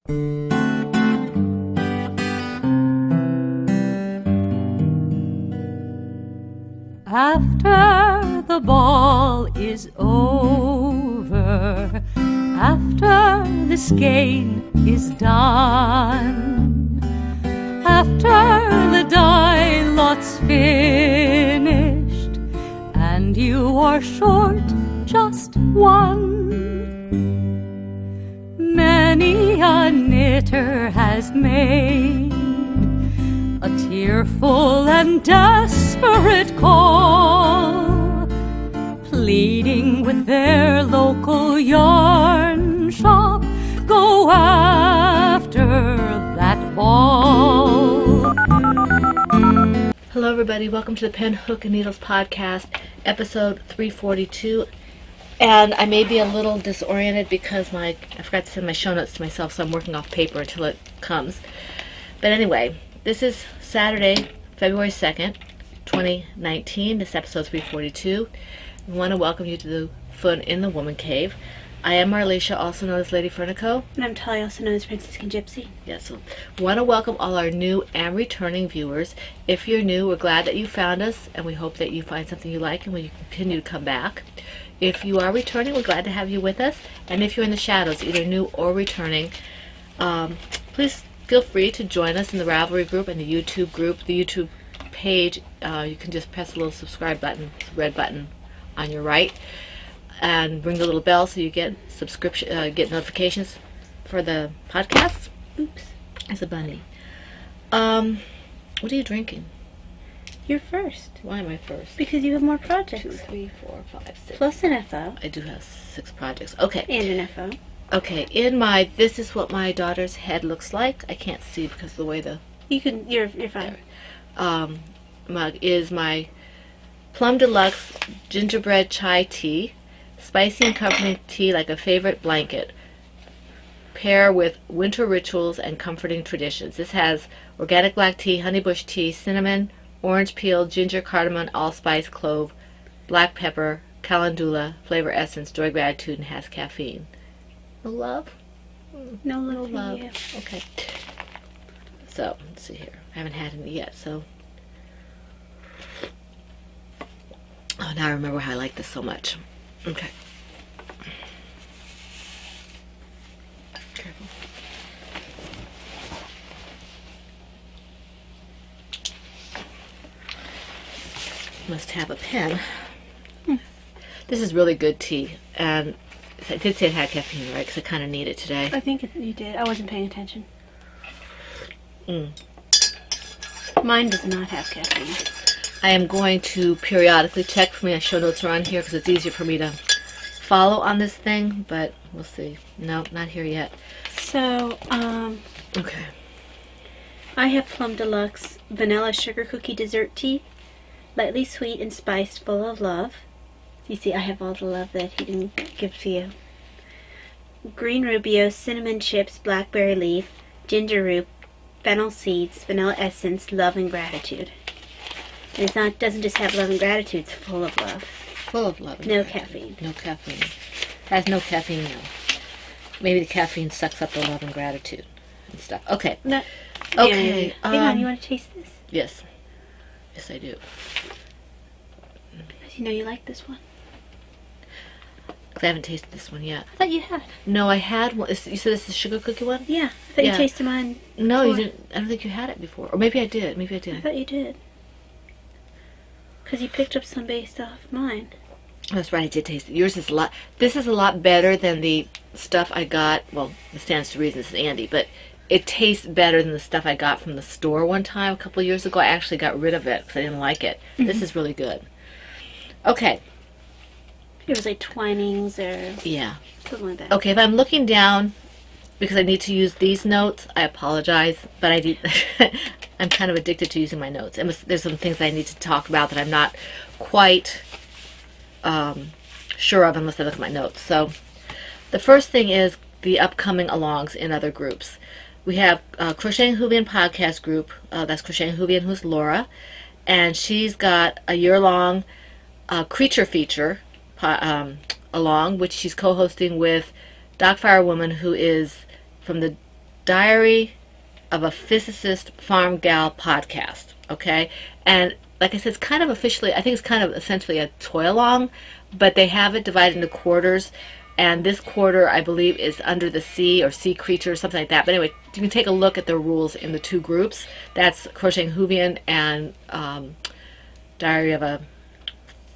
After the ball is over, after this game is done, after the die lot's finished, and you are short just one, many a knitter has made a tearful and desperate call, pleading with their local yarn shop, go after that ball. Hello everybody, welcome to the Pen, Hook, and Needles podcast, episode 342. And I may be a little disoriented because I forgot to send my show notes to myself, so I'm working off paper until it comes. But anyway, this is Saturday, February 2nd, 2019. This is episode 342. I want to welcome you to the Fun in the Woman Cave. I am Marlisha, also known as Lady Fernico. And I'm Talia, also known as Franciscan Gypsy. Yes, so we want to welcome all our new and returning viewers. If you're new, we're glad that you found us, and we hope that you find something you like and we continue to come back. If you are returning, we're glad to have you with us. And if you're in the shadows, either new or returning, please feel free to join us in the Ravelry group and the YouTube group. The YouTube page, you can just press the little subscribe button, red button on your right, and ring the little bell so you get get notifications for the podcasts. Oops, it's a bunny. What are you drinking? You're first. Why am I first? Because you have more projects. 2, 3, 4, 5, 6. Plus an FO. I do have 6 projects. Okay. And an FO. Okay, this is what my daughter's head looks like. I can't see because of the way You're fine. Mug is my Plum Deluxe gingerbread chai tea, spicy and comforting tea like a favorite blanket. Pair with winter rituals and comforting traditions. This has organic black tea, honeybush tea, cinnamon, orange peel, ginger, cardamom, allspice, clove, black pepper, calendula, flavor essence, joy, gratitude, and has caffeine. No love? No love. Yeah. Okay. So, let's see here. I haven't had any yet, so. Oh, now I remember how I like this so much. Okay. Careful. Must have a pen. This is really good tea, and I did say it had caffeine, right? Because I kind of need it today. I think you did. I wasn't paying attention. Mine does not have caffeine. I am going to periodically check for me. My show notes are on here because it's easier for me to follow on this thing, but we'll see. No, not here yet. So, okay. I have Plum Deluxe Vanilla Sugar Cookie Dessert Tea. Lightly sweet and spiced, full of love. You see, I have all the love that he didn't give to you. Green Rubio, cinnamon chips, blackberry leaf, ginger root, fennel seeds, vanilla essence, love and gratitude. And it doesn't just have love and gratitude, it's full of love. Full of love. No caffeine. No caffeine. Has no caffeine now. Maybe the caffeine sucks up the love and gratitude and stuff. Okay. No. Okay. Hang on, you want to taste this? Yes. Yes, I do. Because you know you like this one. Because I haven't tasted this one yet. I thought you had. No, I had one. You said this is the sugar cookie one? Yeah. I thought Yeah. you tasted mine. No, you before. didn't. I don't think you had it before. Or maybe I did. Maybe I I did. thought you did. Because you picked up some based off mine. That's right, I did taste it. Yours is a lot. This is a lot better than the stuff I got. Well, it stands to reason. This is Andy, but it tastes better than the stuff I got from the store one time a couple of years ago. I actually got rid of it because I didn't like it. This is really good. Okay. It was like Twinings or Yeah. something like that. Okay, if I'm looking down because I need to use these notes, I apologize, but I do. I'm kind of addicted to using my notes. And there's some things I need to talk about that I'm not quite sure of unless I look at my notes. So the first thing is the upcoming alongs in other groups. We have Crocheting Hoovian podcast group. That's Crocheting Hoovian, who's Laura. And she's got a year-long creature feature along, which she's co-hosting with Dogfire Woman, who is from the Diary of a Physicist Farm Gal podcast, okay? And like I said, it's kind of officially, I think it's kind of essentially a toy along, but they have it divided into quarters, and this quarter, I believe, is Under the Sea or Sea Creature or something like that. But anyway, you can take a look at the rules in the two groups. That's Crocheting Hoovian and Diary of a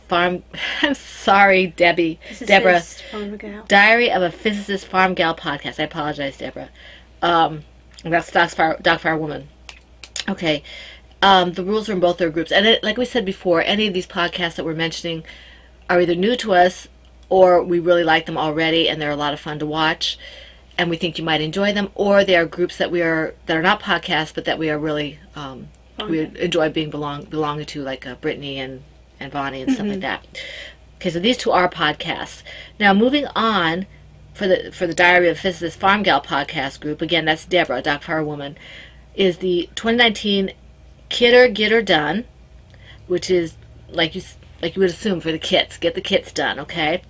Farm... I'm sorry, Deborah. Farm Gal. Diary of a Physicist Farm Gal podcast. I apologize, Deborah. That's Dogfire Woman. Okay. The rules are in both their groups. And like we said before, any of these podcasts that we're mentioning are either new to us or we really like them already and they're a lot of fun to watch and we think you might enjoy them, or they are groups that are not podcasts but that we are really we enjoy belonging to, like Brittany and Bonnie and stuff like that. Okay, so these two are podcasts. Now moving on, for the Diary of a Physicist Farm Gal podcast group, again that's Deborah, Dogfire Woman, is the 2019 Kit or Get Her Done, which is like you would assume for the kits. Get the kits done, okay?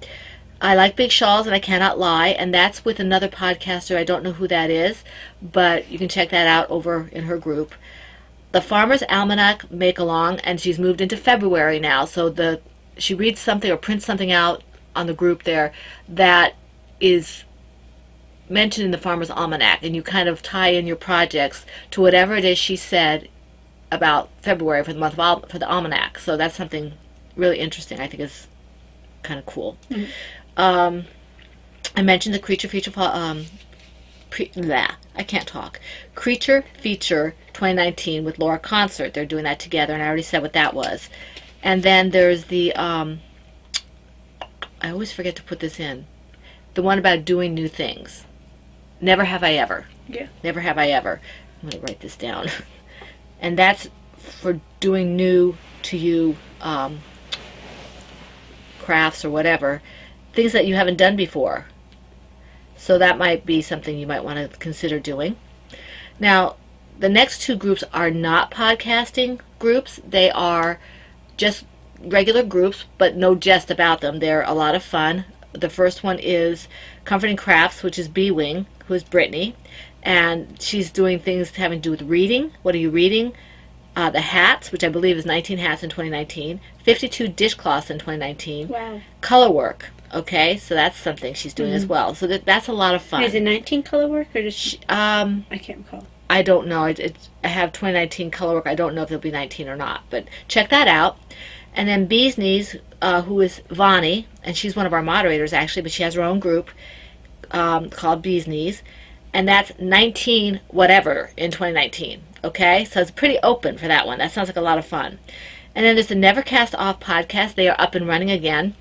I Like Big Shawls and I Cannot Lie, and that's with another podcaster. I don't know who that is, but you can check that out over in her group. The Farmer's Almanac Make Along, and she's moved into February now, so she reads something or prints something out on the group there that is mentioned in the Farmer's Almanac, and you kind of tie in your projects to whatever it is she said about February for the almanac. So that's something really interesting. I think is kind of cool. I mentioned the Creature Feature Creature Feature 2019 with Laura Concert. They're doing that together, and I already said what that was. And then there's the I always forget to put this in, the one about doing new things. Never Have I Ever. Yeah. Never Have I Ever. I'm going to write this down. And that's for doing new to you crafts or whatever, things that you haven't done before. So that might be something you might want to consider doing. Now, the next two groups are not podcasting groups. They are just regular groups, but no jest about them. They're a lot of fun. The first one is Comforting Crafts, which is B-Wing, who is Brittany, and she's doing things having to do with reading. What are you reading? The hats, which I believe is 19 hats in 2019, 52 dishcloths in 2019. Wow. Color work. Okay, so that's something she's doing as well. So that's a lot of fun. Is it 19 color work or just she, I can't recall. I don't know. I have 2019 color work. I don't know if it'll be 19 or not, but check that out. And then Bee's Knees, who is Vonnie, and she's one of our moderators actually, but she has her own group called Bee's Knees, and that's 19 whatever in 2019. Okay, so it's pretty open for that one. That sounds like a lot of fun. And then there's the Never Cast Off podcast. They are up and running again.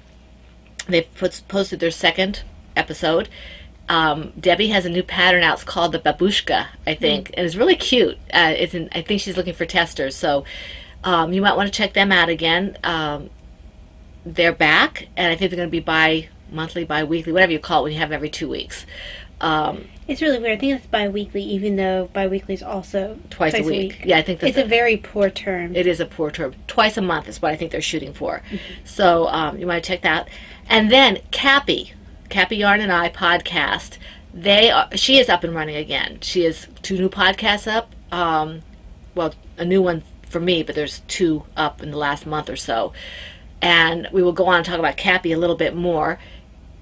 They've posted their second episode. Debbie has a new pattern out. It's called the Babushka, I think, and it's really cute. I think she's looking for testers, so you might want to check them out again. They're back, and I think they're going to be bi-monthly, bi-weekly, whatever you call it when you have them every 2 weeks. It's really weird. I think it's bi-weekly, even though bi-weekly is also twice a week. Yeah, I think that's it's a very poor term. It is a poor term. Twice a month is what I think they're shooting for. So you might check that. And then Cappy Yarn and I podcast. She is up and running again. She has 2 new podcasts up. Well, a new one for me, but there's 2 up in the last month or so. And we will go on and talk about Cappy a little bit more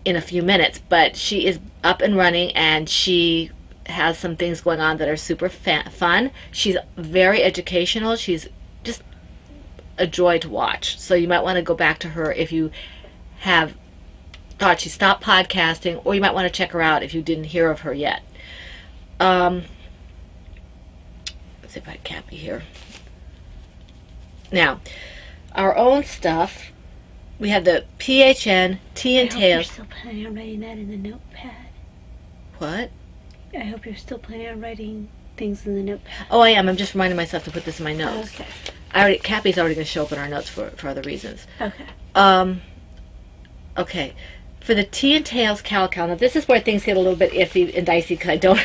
in a few minutes, but she is up and running, and she has some things going on that are super fun. She's very educational. She's just a joy to watch. So you might want to go back to her if you have thought she stopped podcasting, or you might want to check her out if you didn't hear of her yet. Let's see if I have Cappy here. Now, our own stuff. We have the PHN Tea and Tails. I hope you're still planning on writing that in the notepad. What? I hope you're still planning on writing things in the notepad. Oh, I am. I'm just reminding myself to put this in my notes. Okay. Cappy's already going to show up in our notes for other reasons. Okay. Okay. For the Tea and Tails Calico, now this is where things get a little bit iffy and dicey because I don't...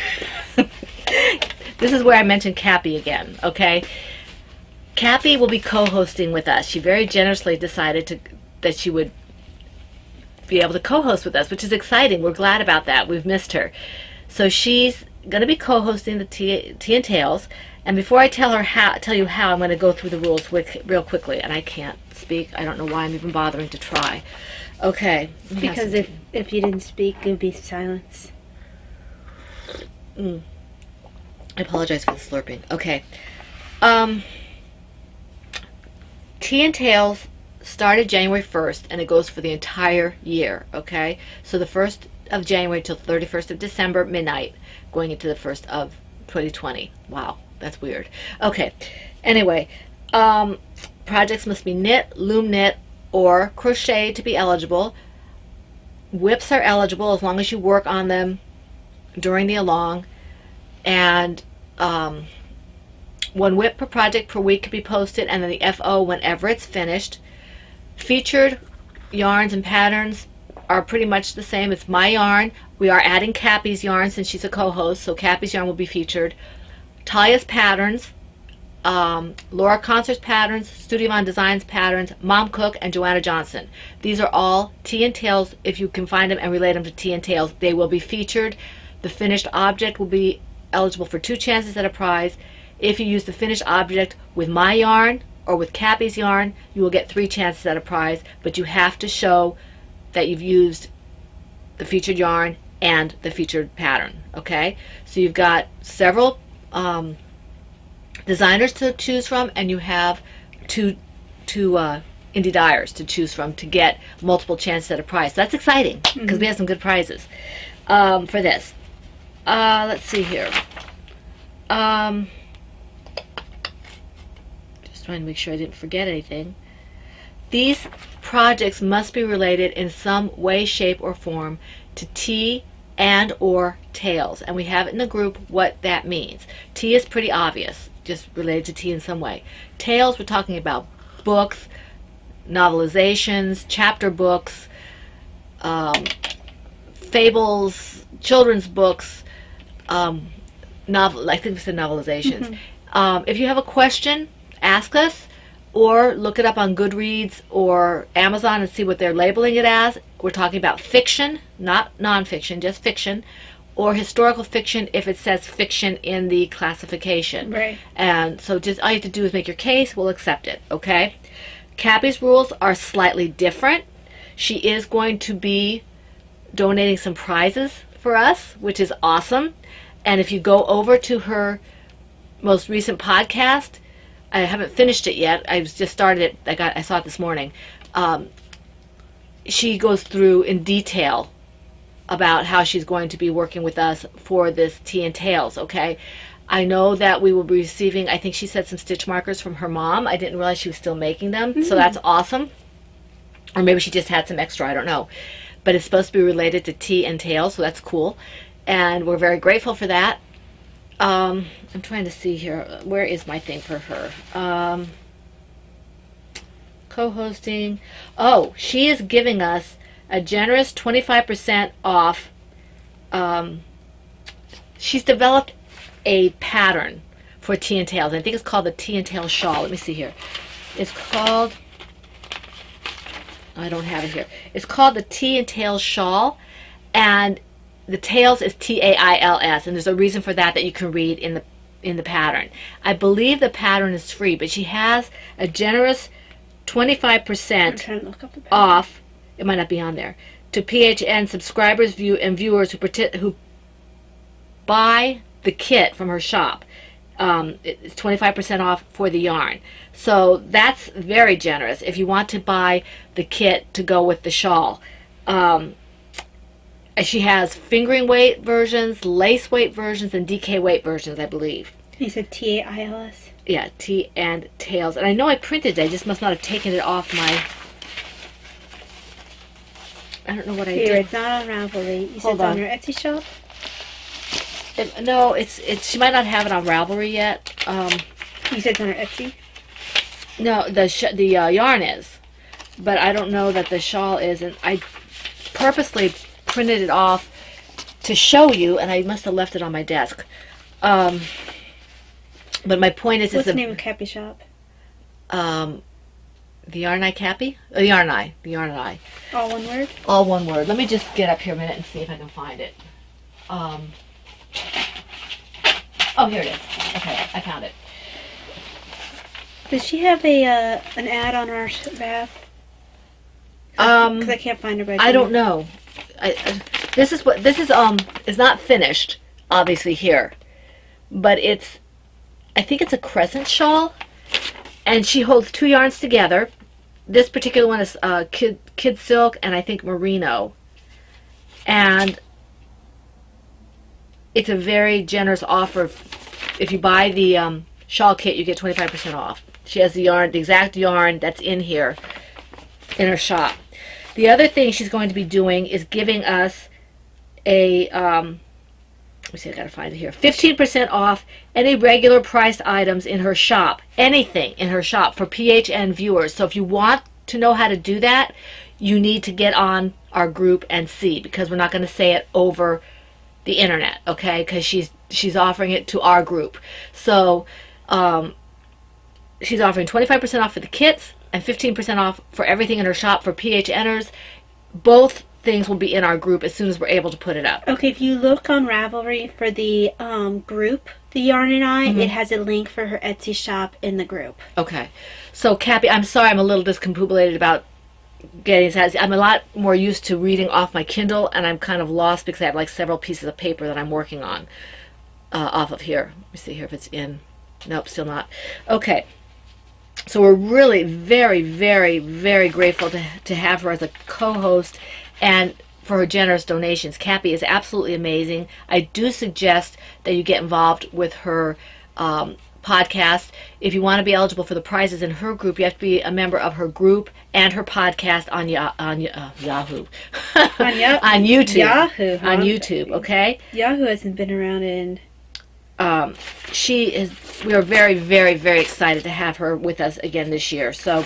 This is where I mentioned Cappy again, okay? Cappy will be co-hosting with us. She very generously decided that she would be able to co-host with us, which is exciting. We're glad about that. We've missed her. So she's going to be co-hosting the Tea and Tales. And before I tell you how, I'm going to go through the rules real quickly. And I can't speak. I don't know why I'm even bothering to try. Okay. Because if you didn't speak, it would be silence. I apologize for the slurping. Okay. Tea and Tales started January 1st, and it goes for the entire year, okay? So the 1st of January till 31st of December, midnight, going into the 1st of 2020. Wow, that's weird. Okay, anyway, projects must be knit, loom knit, or crochet to be eligible. WIPs are eligible as long as you work on them during the along, and one WIP per project per week can be posted, and then the FO whenever it's finished. Featured yarns and patterns are pretty much the same. It's my yarn. We are adding Cappy's yarn since she's a co-host, so Cappy's yarn will be featured. Talia's patterns, Laura Concert's patterns, Studio Von Designs patterns, Mom Cook, and Joanna Johnson. These are all Tea and Tales. If you can find them and relate them to Tea and Tales, they will be featured. The finished object will be eligible for 2 chances at a prize. If you use the finished object with my yarn or with Cappy's yarn, you will get 3 chances at a prize, but you have to show that you've used the featured yarn and the featured pattern, okay? So you've got several designers to choose from, and you have two indie dyers to choose from to get multiple chances at a prize. So that's exciting because we have some good prizes for this. Let's see here. Just trying to make sure I didn't forget anything. These projects must be related in some way, shape, or form to Tea and or Tales, and we have it in the group what that means. Tea is pretty obvious, just related to Tea in some way. Tales, we're talking about books, novelizations, chapter books, fables, children's books, I think we said novelizations. If you have a question, ask us, or look it up on Goodreads or Amazon and see what they're labeling it as. We're talking about fiction, not nonfiction, just fiction, or historical fiction if it says fiction in the classification. Right. And so just all you have to do is make your case, we'll accept it, okay? Cappy's rules are slightly different. She is going to be donating some prizes for us, which is awesome. And if you go over to her most recent podcast, I haven't finished it yet. I've just started it. I saw it this morning. She goes through in detail about how she's going to be working with us for this Tea and Tales, okay? I know that we will be receiving, I think she said, some stitch markers from her mom. I didn't realize she was still making them, so that's awesome. Or maybe she just had some extra, I don't know. But it's supposed to be related to Tea and Tales, so that's cool. And we're very grateful for that. I'm trying to see here. Where is my thing for her? Co-hosting. Oh, she is giving us a generous 25% off. She's developed a pattern for Tea and Tales. I think it's called the Tea and Tales shawl. Let me see here. It's called, I don't have it here. It's called the Tea and Tales shawl, and the Tales is Tails, and there's a reason for that you can read in the pattern. I believe the pattern is free, but she has a generous 25% off. It might not be on there to PHN subscribers, viewers who buy the kit from her shop. It's 25% off for the yarn, so that's very generous if you want to buy the kit to go with the shawl. She has fingering weight versions, lace weight versions, and DK weight versions, I believe. You said Tails? Yeah, Tea and Tales. And I know I printed it, I just must not have taken it off my... I don't know what I did. Here, it's not on Ravelry. You said it's on your Etsy shop? No, she might not have it on Ravelry yet. You said it's on her Etsy? No, the yarn is. But I don't know that the shawl is. And I purposely printed it off to show you, and I must have left it on my desk. But my point is, what's the name of Cappy shop? The Yarn Eye Cappy? The Yarn Eye. The Yarn Eye. All one word? All one word. Let me just get up here a minute and see if I can find it. Oh, here it is. Okay, I found it. Does she have a an ad on our bath? Because I can't find her. I don't know. This is is not finished, obviously here, but I think it's a crescent shawl, and she holds 2 yarns together. This particular one is kid silk and I think merino, and it's a very generous offer. If you buy the shawl kit, you get 25% off. She has the yarn, the exact yarn that's in here in her shop. The other thing she's going to be doing is giving us a, let me see, I gotta find it here, 15% off any regular priced items in her shop, anything in her shop for PHN viewers. So if you want to know how to do that, you need to get on our group and see, because we're not going to say it over the internet, okay? Because she's offering it to our group. So she's offering 25% off for the kits and 15% off for everything in her shop for PHNers. Both things will be in our group as soon as we're able to put it up. Okay, if you look on Ravelry for the group, The Yarn and I, it has a link for her Etsy shop in the group. Okay. So, Cappy, I'm sorry I'm a little discombobulated about getting this. I'm a lot more used to reading off my Kindle, and I'm kind of lost because I have like several pieces of paper that I'm working on off of here. Let me see here if it's in. Nope, still not. Okay. So we're really very, very, very grateful to have her as a co-host and for her generous donations. Cappy is absolutely amazing. I do suggest that you get involved with her podcast. If you want to be eligible for the prizes in her group, you have to be a member of her group and her podcast on Yahoo. On YouTube. Yahoo, huh? On YouTube, okay? Yahoo hasn't been around in... we are very, very, very excited to have her with us again this year. So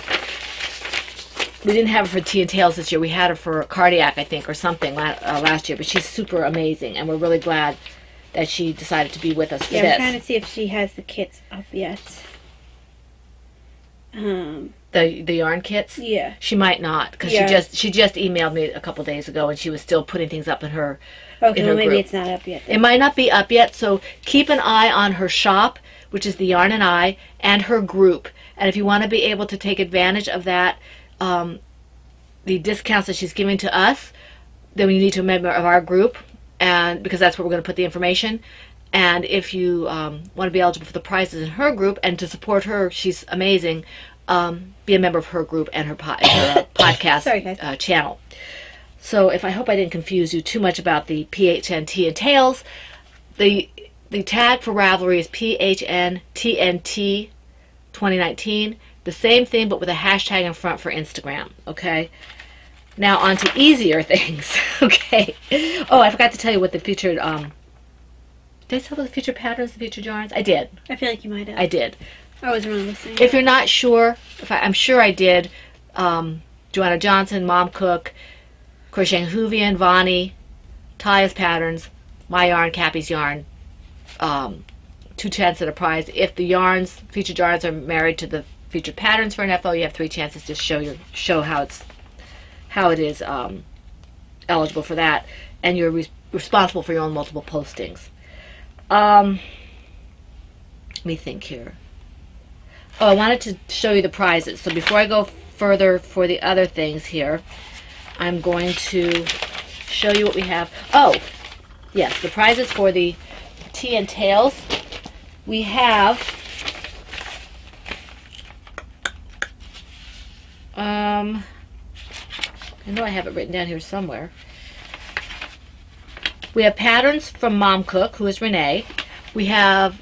we didn't have her for Tea and Tails this year. We had her for Cardiac, I think, or something last year. But she's super amazing, and we're really glad that she decided to be with us for this. I'm trying to see if she has the kits up yet. The yarn kits? Yeah. She might not, because she just emailed me a couple days ago, and she was still putting things up in her Okay, well, maybe group. it's not up yet. It might not be up yet, so keep an eye on her shop, which is the Yarn and I, and her group. And if you want to be able to take advantage of that, the discounts that she's giving to us, then you need to be a member of our group, and because that's where we're going to put the information. And if you want to be eligible for the prizes in her group and to support her, she's amazing, be a member of her group and her podcast channel. So I hope I didn't confuse you too much about the PHNT and Tails. The tag for Ravelry is PHNTNT 2019. The same thing, but with a hashtag in front for Instagram. Okay. Now on to easier things. Okay. Oh, I forgot to tell you what the featured. Did I tell the featured patterns, the featured yarns? I did. I feel like you might have. I did. I was wrong listening. If you're not sure, I'm sure I did. Joanna Johnson, Mom Cook, Crocheting Hoovian, Vonnie, Taya's Patterns, My Yarn, Cappy's Yarn, 2 chances at a prize. If the yarns, featured yarns, are married to the featured patterns for an FO, you have 3 chances to show how it is eligible for that, and you're responsible for your own multiple postings. Let me think here. Oh, I wanted to show you the prizes. So before I go further for the other things here, I'm going to show you what we have. Oh, yes, the prizes for the Tea and Tails. We have I know I have it written down here somewhere. We have patterns from Mom Cook, who is Renee. We have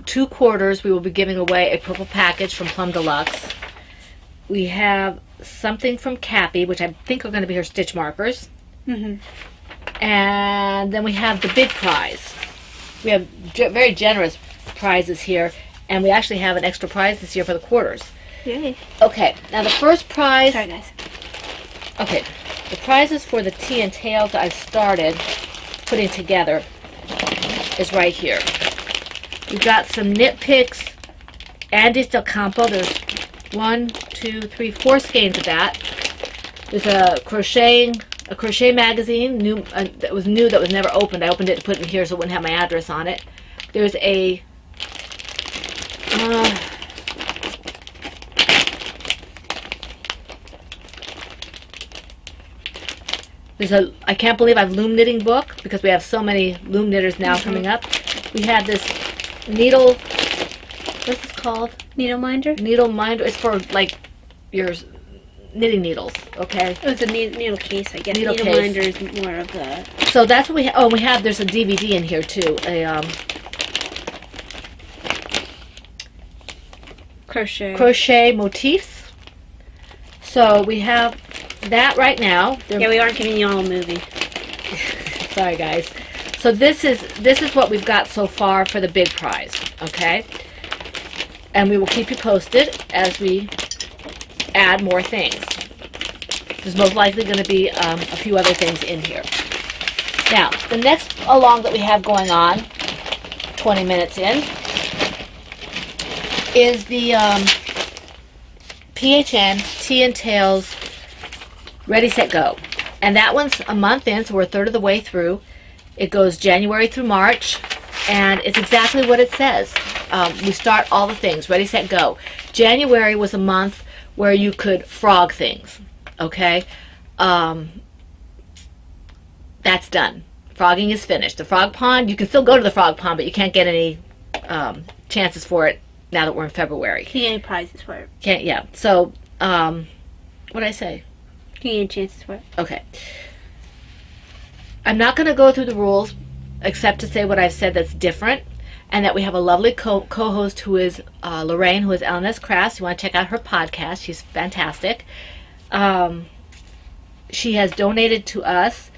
2 quarters. We will be giving away a purple package from Plum Deluxe. We have something from Cappy, which I think are going to be her stitch markers. And then we have the big prize. We have very generous prizes here, and we actually have an extra prize this year for the quarters. Yay. Okay, now the first prize... Sorry, guys. Okay, the prizes for the Tea and Tails that I've started putting together is right here. We've got some knit picks, Andes del Campo. There's 1, 2, 3, 4 skeins of that. There's a crochet magazine, that was never opened. I opened it to put it in here so it wouldn't have my address on it. There's a I can't believe I've loom knitting book because we have so many loom knitters now coming up. We have this needle, what's this called? Needle minder? Needle minder. It's for like your knitting needles, okay? Oh, it's a needle case, I guess. Needle minder is more of the... So that's what we have. Oh, we have, there's a DVD in here too. Crochet motifs. So we have that right now. Yeah, we aren't giving you all a movie. Sorry, guys. So this is what we've got so far for the big prize, okay? And we will keep you posted as we add more things. There's most likely going to be a few other things in here. Now, the next along that we have going on, 20 minutes in, is the PHN Tea and Tails Ready, Set, Go. And that one's a month in, so we're a third of the way through. It goes January through March, and it's exactly what it says. We start all the things, Ready, Set, Go. January was a month where you could frog things, okay? That's done. Frogging is finished. The frog pond, you can still go to the frog pond, but you can't get any chances for it now that we're in February. Can you get any prizes for it? Can't, yeah. So, what did I say? Can you get any chances for it? Okay. I'm not going to go through the rules except to say what I've said that's different, and that we have a lovely co-host who is Lorraine, who is LNS Crafts. You want to check out her podcast. She's fantastic. She has donated to us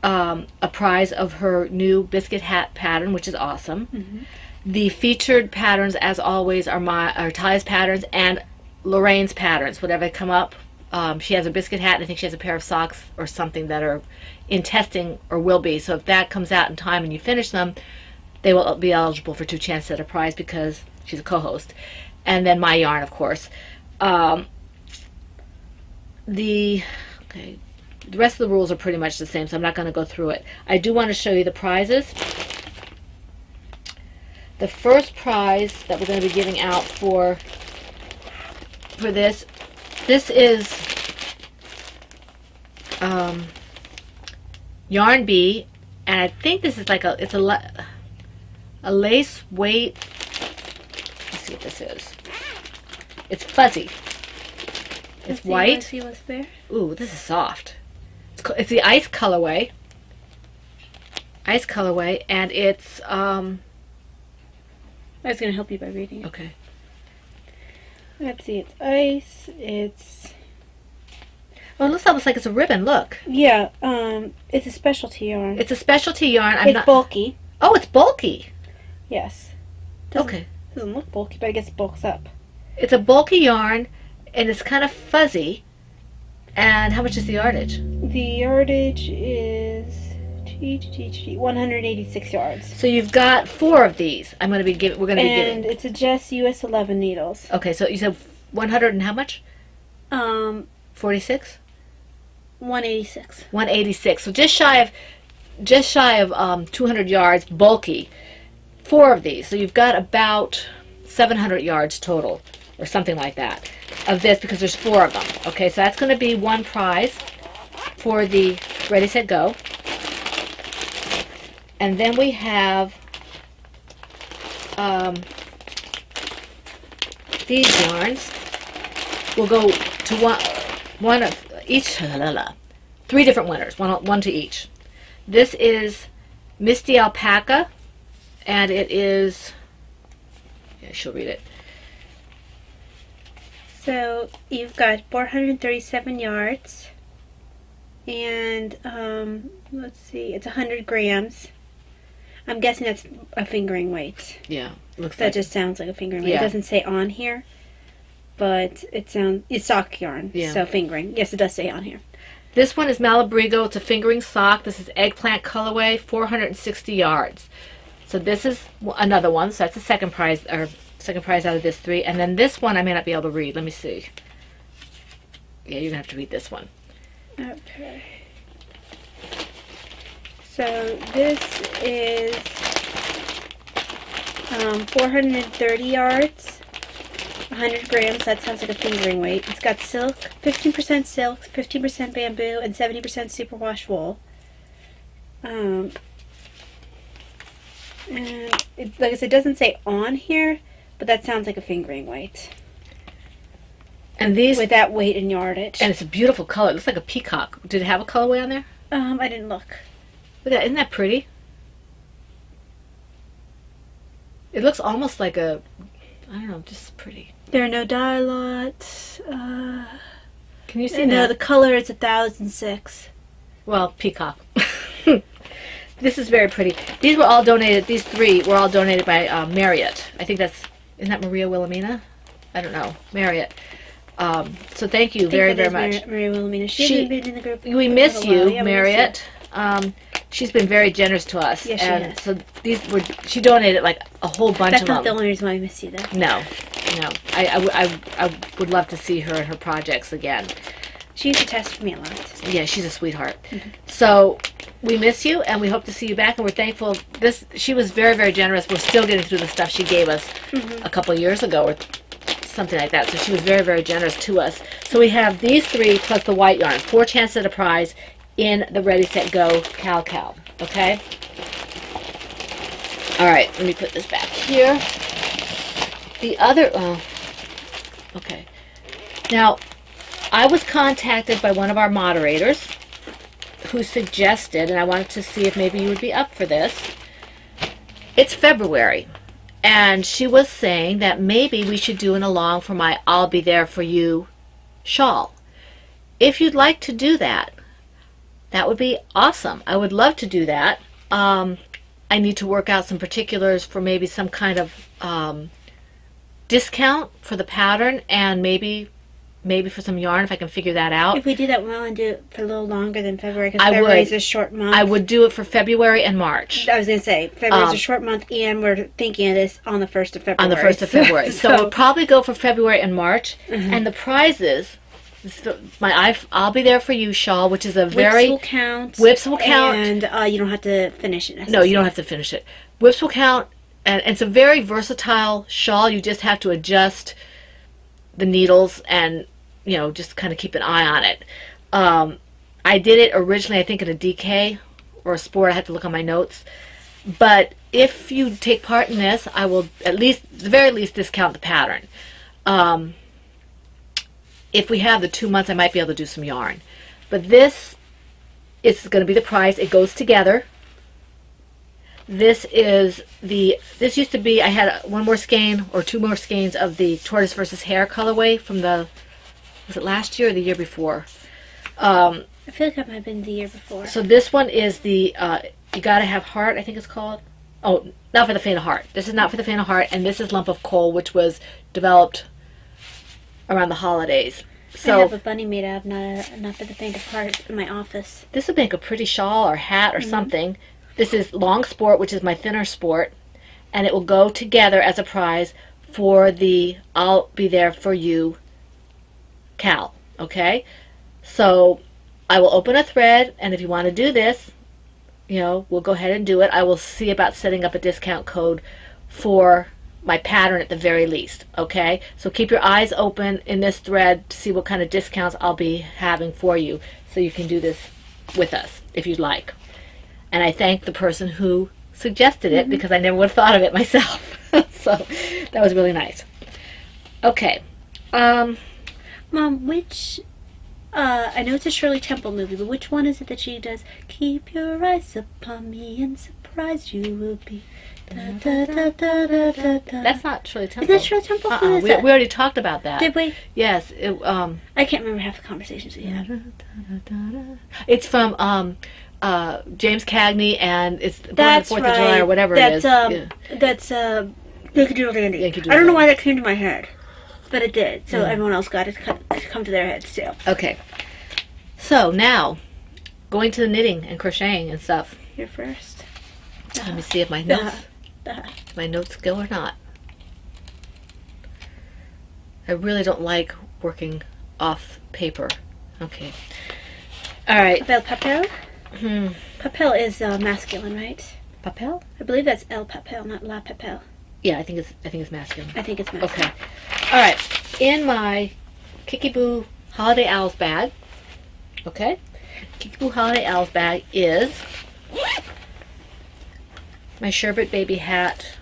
a prize of her new biscuit hat pattern, which is awesome. Mm-hmm. The featured patterns, as always, are Ty's patterns and Lorraine's patterns. Whatever they come up, she has a biscuit hat, and I think she has a pair of socks or something that are in testing or will be. So if that comes out in time and you finish them, they will be eligible for 2 chances at a prize because she's a co-host. And then my yarn, of course. The rest of the rules are pretty much the same, so I'm not going to go through it. I do want to show you the prizes. The first prize that we're going to be giving out for this is Yarn Bee, and I think this is like a lace weight. Let's see what this is. It's fuzzy. It's white. Let's see what's there. Ooh, this is soft. It's the ice colorway. Ice colorway, and it's I was going to help you by reading it. Okay. Let's see, it's ice, it's... Oh, it looks almost like it's a ribbon, look. Yeah, it's a specialty yarn. It's a specialty yarn. It's bulky. Oh, it's bulky. Yes. Okay. Doesn't look bulky, but I guess it bulks up. It's a bulky yarn, and it's kind of fuzzy. And how much is the yardage? The yardage is 186 yards. So you've got 4 of these. We're going to be giving. And it's a Jess US 11 needles. Okay, so you said 100 and how much? 46? 186. 186. So just shy of 200 yards, bulky. 4 of these. So you've got about 700 yards total, or something like that, of this, because there's 4 of them. Okay, so that's going to be one prize for the Ready, Set, Go. And then we have these yarns. We'll go to one of each. 3 different winners, one to each. This is Misty Alpaca, and it is. Yeah, she'll read it. So you've got 437 yards, and let's see, it's 100 grams. I'm guessing that's a fingering weight. Yeah, looks that like just sounds like a fingering weight. Yeah. It doesn't say on here, but it's sock yarn. Yeah. So fingering. Yes, it does say on here. This one is Malabrigo. It's a fingering sock. This is eggplant colorway, 460 yards. So this is another one. So that's the second prize, or second prize out of this 3. And then this one I may not be able to read. Let me see. Yeah, you're gonna have to read this one. Okay. So this is 430 yards, 100 grams. That sounds like a fingering weight. It's got silk, 15% silk, 15% bamboo, and 70% superwash wool. And like I said, it doesn't say on here, but that sounds like a fingering weight. And these with that weight and yardage. And it's a beautiful color. It looks like a peacock. Did it have a colorway on there? I didn't look. Look at that. Isn't that pretty? It looks almost like a, I don't know, just pretty. There are no dye lots. Can you see no, that? the color is 1006. Well, peacock. This is very pretty. These were all donated. These three were all donated by Marriott. I think that's, isn't that Maria Wilhelmina? I don't know. Marriott. So thank you very, very much. Maria Wilhelmina. She hasn't been in the group. We miss you, yeah, Marriott. She's been very generous to us. Yes, she has. So these were, she donated like a whole bunch of them. That's not the only reason why I miss you, though. No, no. I would love to see her and her projects again. She used to test for me a lot. Yeah, she's a sweetheart. So we miss you, and we hope to see you back, and we're thankful. She was very, very generous. We're still getting through the stuff she gave us a couple of years ago, or something like that. So she was very, very generous to us. So we have these three plus the white yarn. 4 chances at a prize in the Ready, Set, Go Cal. Okay? All right, let me put this back here. The other, okay. Now, I was contacted by one of our moderators who suggested, and I wanted to see if maybe you would be up for this. It's February, and she was saying that maybe we should do an along for my I'll Be There For You shawl. If you'd like to do that, that would be awesome. I would love to do that. I need to work out some particulars for maybe some kind of discount for the pattern, and maybe for some yarn if I can figure that out. If we do that, we'll want to do it for a little longer than February, because February is a short month. I would do it for February and March. I was going to say, February is a short month, and we're thinking of this on the 1st of February. On the 1st of February. So we'll probably go for February and March. And the prizes, my I'll Be There For You shawl, which is a very... Whips will count. And you don't have to finish it. No, you don't have to finish it. Whips will count, and it's a very versatile shawl. You just have to adjust the needles and, you know, just kind of keep an eye on it. I did it originally, I think, in a DK or a sport. I had to look on my notes. But if you take part in this, I will at the very least discount the pattern. If we have the 2 months, I might be able to do some yarn. But this is going to be the price. It goes together. This used to be, I had one more skein or 2 more skeins of the Tortoise versus Hare colorway from the, was it last year or the year before? I feel like that might have been the year before. So this one is the, You Gotta Have Heart, I think it's called. Oh, Not for the Faint of Heart. This is Not for the Faint of Heart, and this is Lump of Coal, which was developed around the holidays. So I have a bunny made out of Not for the Faint of Heart in my office. This would make a pretty shawl or hat or something. This is Long Sport, which is my thinner sport, and it will go together as a prize for the I'll Be There For You Cal. Okay? So I will open a thread, and if you want to do this, you know, we'll go ahead and do it. I will see about setting up a discount code for my pattern at the very least. Okay? So keep your eyes open in this thread to see what kind of discounts I'll be having for you, so you can do this with us if you'd like. And I thank the person who suggested it, because I never would have thought of it myself. So that was really nice. Okay. Mom, which... I know it's a Shirley Temple movie, but which one is it that she does? Keep your eyes upon me and surprised you will be. Da, da, da, da, da, da, da. That's not Shirley Temple. Is that Shirley Temple? What is we that? already talked about that. Did we? Yes. I can't remember half the conversations we had. It's from James Cagney, and it's the 4th of right. July or whatever it is. That's Yankee Doodle Dandy. I don't know why that came to my head, but it did. So everyone else got it to come to their heads too. Okay. So now, going to the knitting and crocheting and stuff. You're first. Let me see if my notes go or not. I really don't like working off paper. Okay. All right. Bel Papel? Papel is masculine, right? Papel? I believe that's El Papel, not La Papel. Yeah, I think it's masculine. I think it's masculine. Okay. All right. In my Kickaboo Holiday Owls bag, okay, Kickaboo Holiday Owls bag is my Sherbet baby hat.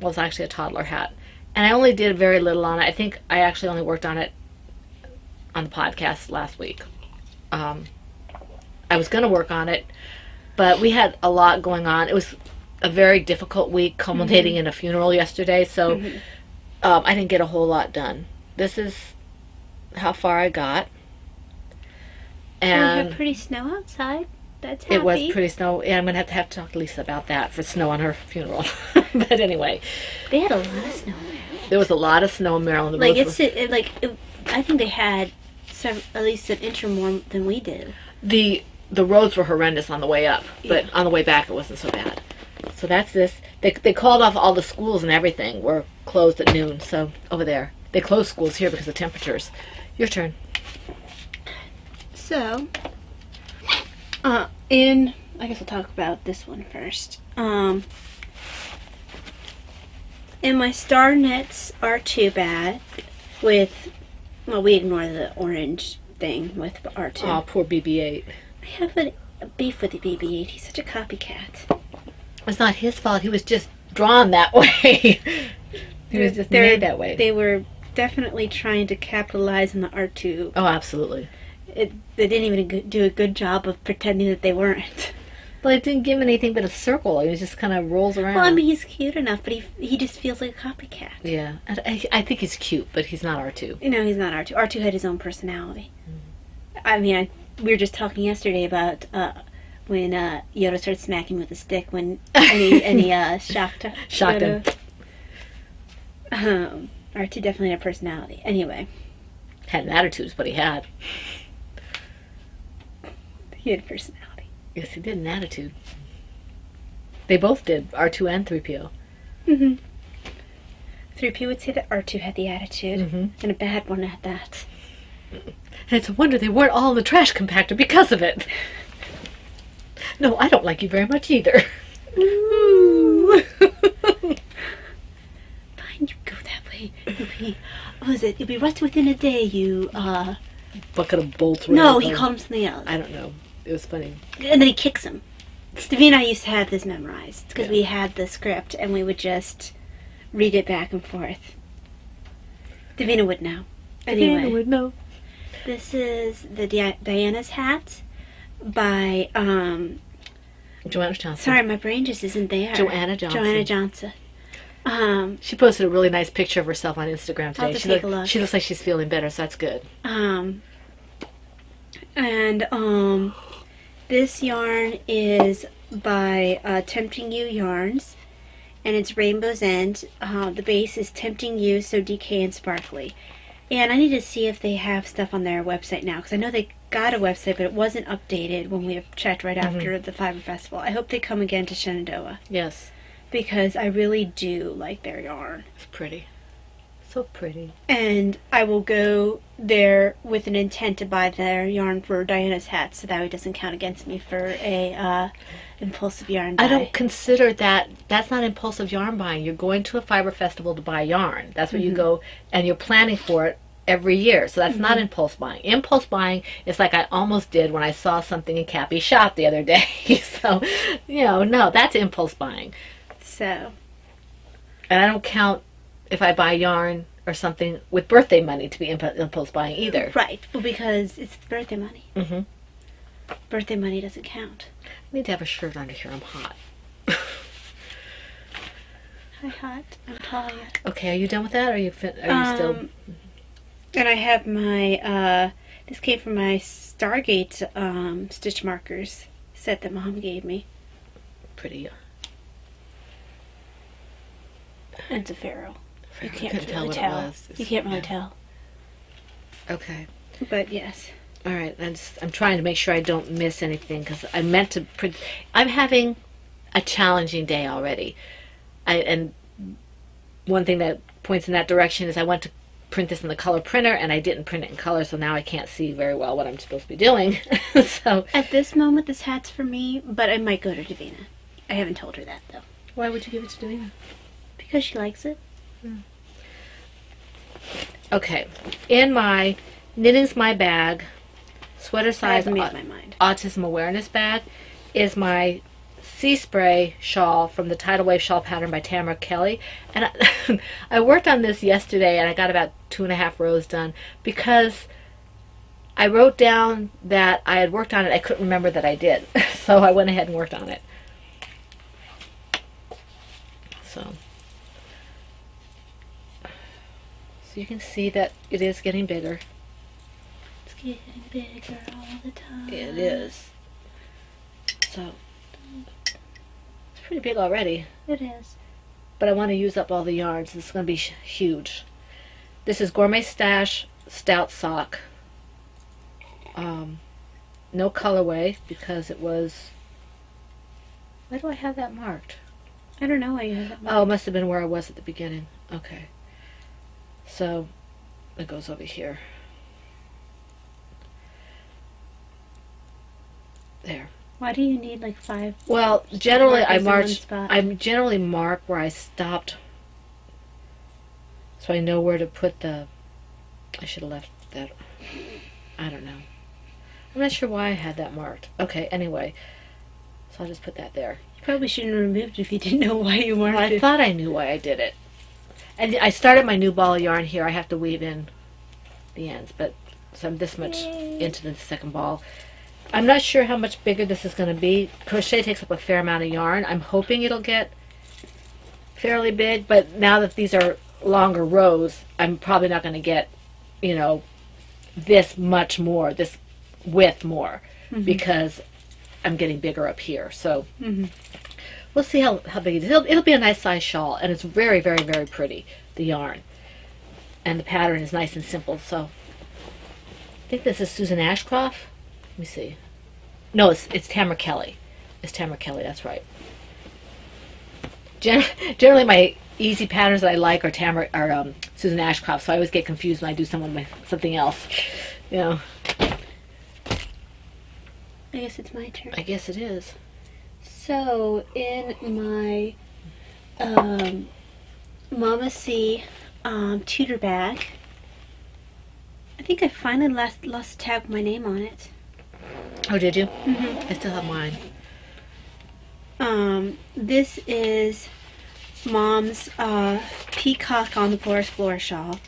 Well, it's actually a toddler hat. And I only did very little on it. I think I actually only worked on it on the podcast last week. I was going to work on it, but we had a lot going on. It was a very difficult week, culminating in a funeral yesterday, so I didn't get a whole lot done. This is how far I got. And we had pretty snow outside. That's happy. It was pretty snow. Yeah, I'm going to have to talk to Lisa about that for snow on her funeral. But anyway. They had a lot of snow there. There was a lot of snow in Maryland. Like, I think they had at least an inch or more than we did. The roads were horrendous on the way up, but on the way back it wasn't so bad. So that's this. They called off all the schools and everything. Were closed at noon, so over there. They closed schools here because of temperatures. Your turn. So, I guess we'll talk about this one first. In my Star Knits R2 bag with, well, we ignore the orange thing with R2. Oh, poor BB-8. I have a beef with the BB-8. He's such a copycat. It's not his fault. He was just drawn that way. He was just made that way. They were definitely trying to capitalize on the R2. Oh, absolutely. They didn't even do a good job of pretending that they weren't. Well, it didn't give him anything but a circle. He just kind of rolls around. Well, I mean, he's cute enough, but he just feels like a copycat. Yeah. I think he's cute, but he's not R2. No, he's not R2. R2 had his own personality. I mean, we were just talking yesterday about when Yoda started smacking with a stick and he shocked him. R2 definitely had a personality. Anyway. Had an attitude is what he had. He had a personality. Yes, he did, an attitude. They both did, R2 and 3PO. 3PO would say that R2 had the attitude, and a bad one at that. And it's a wonder they weren't all in the trash compactor because of it. No, I don't like you very much either. Ooh. Fine, you go that way. You'll be right within a day, you, Bucket of bolts. No, he called him something else. I don't know. It was funny. And then he kicks him. Davina and I used to have this memorized, because we had the script, and we would just read it back and forth. Davina would know. Anyway. Davina would know. This is the Diana's hat by, Joanna Johnson. Sorry, my brain just isn't there. Joanna Johnson. She posted a really nice picture of herself on Instagram today. I'll have to take a look. She looks like she's feeling better, so that's good. This yarn is by Tempting You Yarns, and it's Rainbow's End. The base is Tempting You, so DK and sparkly. And I need to see if they have stuff on their website now, because I know they got a website, but it wasn't updated when we checked right after the Fiber Festival. I hope they come again to Shenandoah. Yes. Because I really do like their yarn. It's pretty. So pretty. And I will go there with an intent to buy their yarn for Diana's hat, so that it doesn't count against me for a impulsive yarn buy. I don't consider that. That's not impulsive yarn buying. You're going to a fiber festival to buy yarn. That's where you go, and you're planning for it every year. So that's not impulse buying. Impulse buying is like I almost did when I saw something in Cappy's shop the other day. So, no, that's impulse buying. So. And I don't count if I buy yarn or something with birthday money to be impulse buying either. Right. Well, because it's birthday money. Birthday money doesn't count. I need to have a shirt under here. I'm hot. Hi, hot. I'm tired. Okay, are you done with that? Or are you still... And I have my, this came from my Stargate stitch markers set that Mom gave me. Pretty. And it's a Pharaoh. You can't really tell what it was. You can't really tell. Okay. But yes. All right. I'm trying to make sure I don't miss anything because I meant to print. I'm having a challenging day already. And one thing that points in that direction is I went to print this in the color printer and I didn't print it in color, so now I can't see very well what I'm supposed to be doing. So at this moment, this hat's for me, but I might go to Davina. I haven't told her that though. Why would you give it to Davina? Because she likes it. Okay, in my Knitting's My Bag sweater I size haven't made my mind. autism awareness bag is my Sea Spray shawl from the Tidal Wave shawl pattern by Tamara Kelly. And I worked on this yesterday and I got about 2.5 rows done because I wrote down that I had worked on it. I couldn't remember that I did. So I went ahead and worked on it. So you can see that it is getting bigger. It's getting bigger all the time. It is. So it's pretty big already. It is. But I want to use up all the yarns. This is going to be huge. This is Gourmet Stash Stout Sock. No colorway because it was... Why do I have that marked? I don't know why you have that. Oh, it must have been where I was at the beginning. Okay. So it goes over here. There. Why do you need like 5? Well, generally I markers in one march. spot? I generally mark where I stopped, so I know where to put the. I should have left that. I don't know. I'm not sure why I had that marked. Okay. Anyway, so I'll just put that there. You probably shouldn't have removed it if you didn't know why you marked I it. thought I knew why I did it. And I started my new ball of yarn here. I have to weave in the ends, but so I'm this much into the second ball. I'm not sure how much bigger this is going to be. Crochet takes up a fair amount of yarn. I'm hoping it'll get fairly big, but now that these are longer rows, I'm probably not going to get, you know, this much more, this width more, because I'm getting bigger up here. So we'll see how big it is. It'll be a nice size shawl, and it's very, very, very pretty, the yarn. And the pattern is nice and simple. So I think this is Susan Ashcroft. Let me see. No, it's Tamara Kelly. It's Tamara Kelly, that's right. Generally, my easy patterns that I like are Susan Ashcroft, so I always get confused when I do something else. You know. I guess it's my turn. I guess it is. So, in my Mama C tutor bag, I think I finally lost a tag with my name on it. Oh, did you? I still have mine. This is Mom's Peacock on the Forest Floor shawl.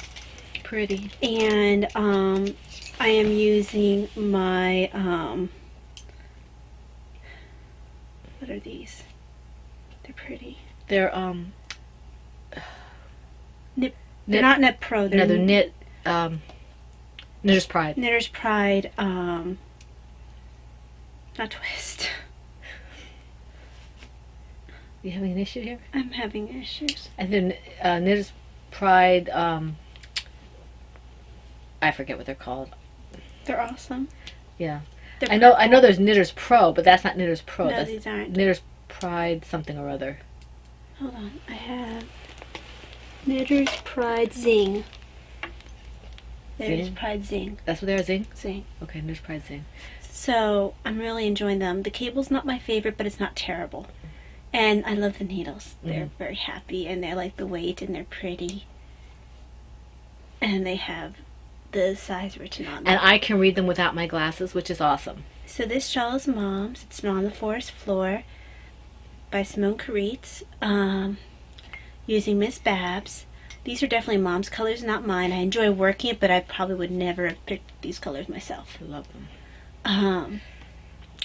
Pretty. And I am using my what are these? They're pretty. They're They're not Knit Pro. No, they're knit. Knitter's Pride. Knitter's Pride. Not twist. You having an issue here? I'm having issues. And then Knitter's Pride. I forget what they're called. They're awesome. Yeah. They're I know purple. there's Knitter's Pro, but that's not Knitter's Pro. No, That's these aren't. Knitter's Pride something or other. Hold on. I have Knitter's Pride Zing. Knitter's Zing? Pride Zing. That's what they are, Zing? Zing. Okay, Knitter's Pride Zing. So I'm really enjoying them. The cable's not my favorite, but it's not terrible. And I love the needles. They're very happy, and they like the weight, and they're pretty. And they have the size written on them. And I can read them without my glasses, which is awesome. So this shawl is Mom's. It's On the Forest Floor by Simone Caritz, using Miss Babs. These are definitely Mom's colors, not mine. I enjoy working it, but I probably would never have picked these colors myself. I love them.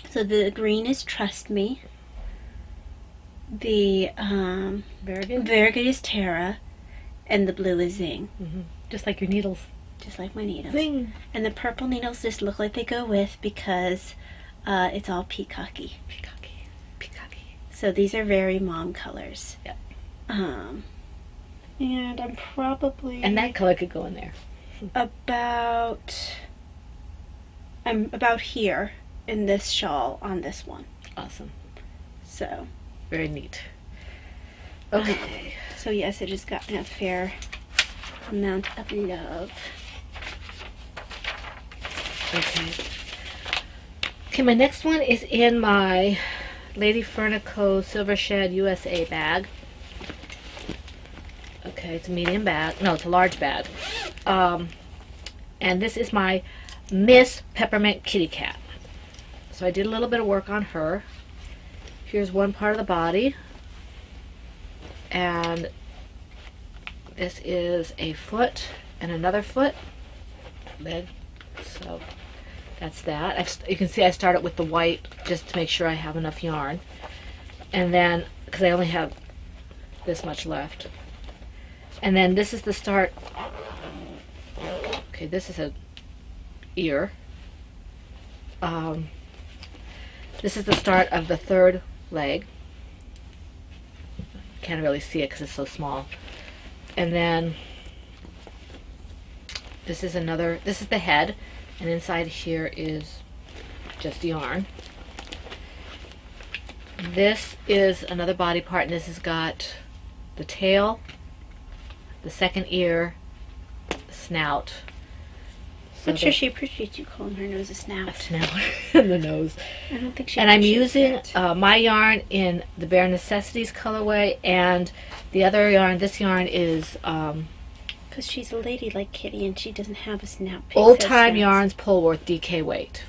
So the green is Trust Me. The Variegated is Terra, and the blue is Zing. Just like your needles. Just like my needles. Zing. And the purple needles just look like they go with because it's all peacocky. Peacocky. Peacocky. So these are very Mom colors. Yep. And I'm probably And that color could go in there. I'm about here in this shawl on this one. Awesome. So Very neat. Okay. so yes, it has gotten a fair amount of love. Okay, my next one is in my Lady Furnico Silver Shed USA bag. Okay, it's a medium bag. No, it's a large bag. And this is my Miss Peppermint Kitty Cat. So I did a little bit of work on her. Here's one part of the body. And this is a foot and another foot. Leg. So that's that. You can see I started with the white just to make sure I have enough yarn. And then, because I only have this much left. And then this is the start. Okay, this is a ear. This is the start of the third leg. Can't really see it because it's so small. And then this is another, this is the head, and inside here is just yarn. This is another body part, and this has got the tail, the second ear, the snout. I'm sure she appreciates you calling her nose a snout. A snout and the nose. I don't think she. And I'm using my yarn in the Bare Necessities colorway, and the other yarn. This yarn is because she's a lady like Kitty, and she doesn't have a snout. Old Time Yarns Polworth DK weight.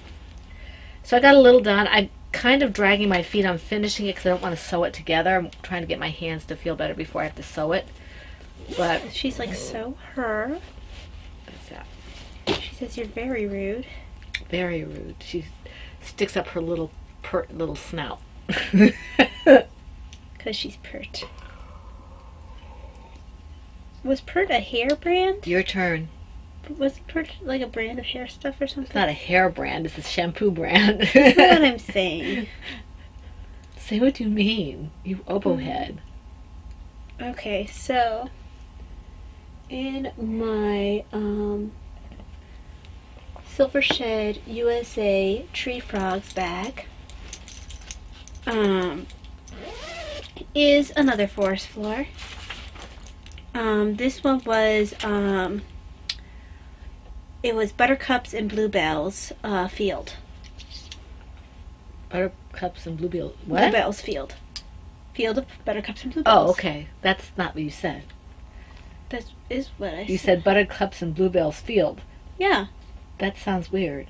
So I got a little done. I'm kind of dragging my feet on finishing it because I don't want to sew it together. I'm trying to get my hands to feel better before I have to sew it. But she's like, sew her. What's that? She says you're very rude. Very rude. She sticks up her little little snout. Because she's pert. Was Pert a hair brand? Your turn. Was Pert like a brand of hair stuff or something? It's not a hair brand. It's a shampoo brand. That's not what I'm saying. Say what you mean, you oboe head. Okay, so in my Silver Shed USA Tree Frogs bag is another forest floor. This one was it was Buttercups and Bluebells field. Buttercups and bluebells. What? Bluebells field. Field of Buttercups and Bluebells. Oh, okay. That's not what you said. That is what I said. You said Buttercups and Bluebells field. Yeah. That sounds weird.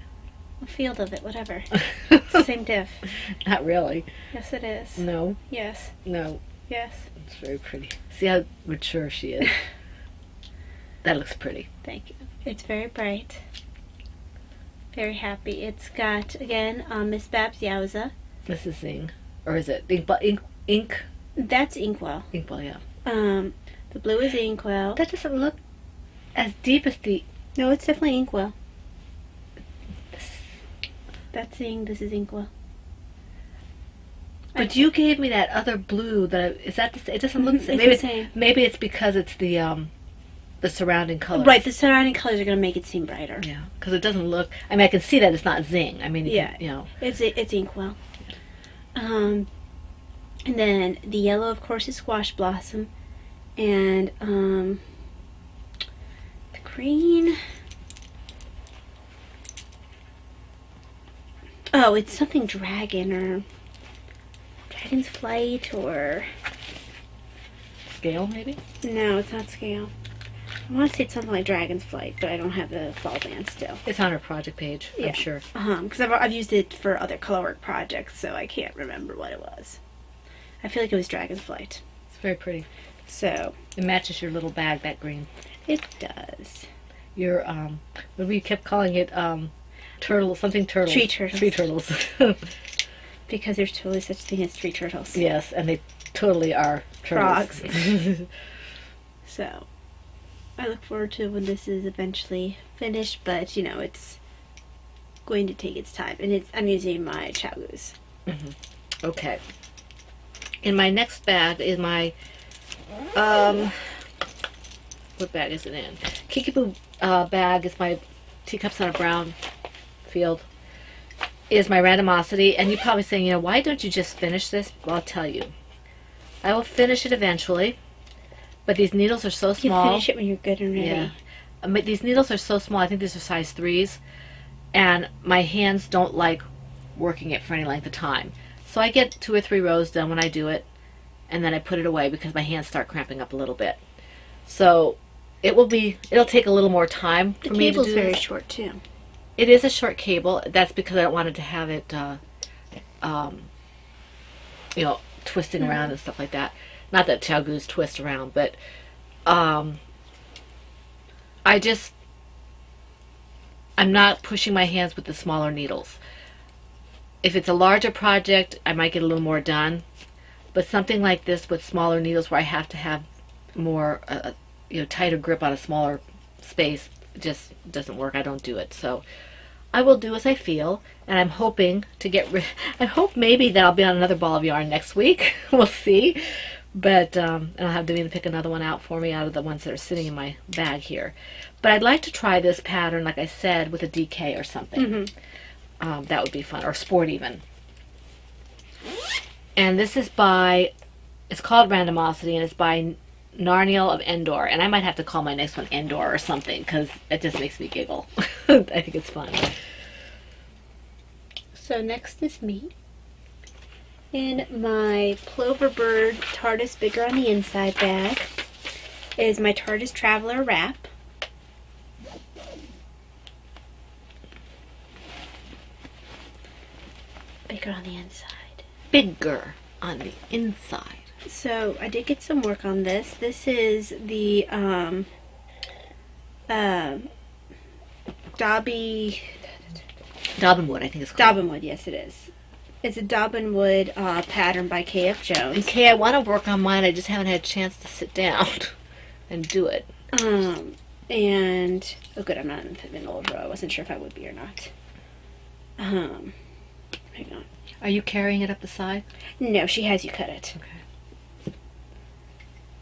A field of it, whatever. It's the same diff. Not really. Yes, it is. No. Yes. No. Yes. It's very pretty. See how mature she is. That looks pretty. Thank you. It's very bright. Very happy. It's got, again, Miss Babs Yowza. This is Zing. Or is it ink? That's Inkwell. Inkwell, yeah. The blue is Inkwell. That doesn't look as deep as the... No, it's definitely Inkwell. That's Zing. This is Inkwell. But you gave me that other blue that is that the, it doesn't look the same. Maybe, the same. Maybe it's because it's the surrounding colors. Right, the surrounding colors are going to make it seem brighter. Yeah, because it doesn't look. I mean, I can see that it's not Zing. I mean, yeah, you know, it's Inkwell. And then the yellow, of course, is Squash Blossom, and the green. Oh, it's something dragon or dragon's flight or scale maybe. No, it's not scale. I want to say it's something like dragon's flight, but I don't have the fall band still. It's on her project page, yeah. I'm sure. Because I've used it for other colorwork projects, so I can't remember what it was. I feel like it was dragon's flight. It's very pretty. So it matches your little bag, that green. It does. Your what we kept calling it, turtle, something turtles. Tree turtles. Tree turtles. Because there's totally such a thing as tree turtles. Yes, and they totally are turtles. Frogs. So I look forward to when this is eventually finished, but you know, it's going to take its time, and I'm using my Chow-Goose. Okay. In my next bag is my what bag is it in? Kikibu bag is my Teacups on a Brown Field. Is my randomosity, and you're probably saying, you know, why don't you just finish this? Well, I'll tell you. I will finish it eventually, but these needles are so small. You finish it when you're good and ready. Yeah. These needles are so small. I think these are size 3s, and my hands don't like working it for any length of time. So I get 2 or 3 rows done when I do it, and then I put it away because my hands start cramping up a little bit. So it'll take a little more time for me to do The cable's very this. short too. It is a short cable. That's because I don't wanted to have it, you know, twisting around and stuff like that. Not that Chow-goos twist around, but I'm not pushing my hands with the smaller needles. If it's a larger project, I might get a little more done. But something like this with smaller needles where I have to have more, you know, tighter grip on a smaller space, just doesn't work. I don't do it. So I will do as I feel, and I'm hoping to I hope maybe that I'll be on another ball of yarn next week. We'll see. But and I'll have Davina pick another one out for me out of the ones that are sitting in my bag here. But I'd like to try this pattern, like I said, with a DK or something. That would be fun, or sport even. And this is by, it's called Randomosity, and it's by Narniel of Endor. And I might have to call my next one Endor or something, because it just makes me giggle. I think it's fun. So next is me. In my Ploverbird TARDIS Bigger on the Inside bag is my TARDIS Traveler wrap. Bigger on the inside. Bigger on the inside. So I did get some work on this. This is the Dobbinwood, I think it's called. Dobbinwood, yes it is. It's a Dobbinwood pattern by K.F. Jones. And Kay, I want to work on mine. I just haven't had a chance to sit down and do it. And oh good, I'm not in the old row. I wasn't sure if I would be or not. Hang on. Are you carrying it up the side? No, she has you cut it.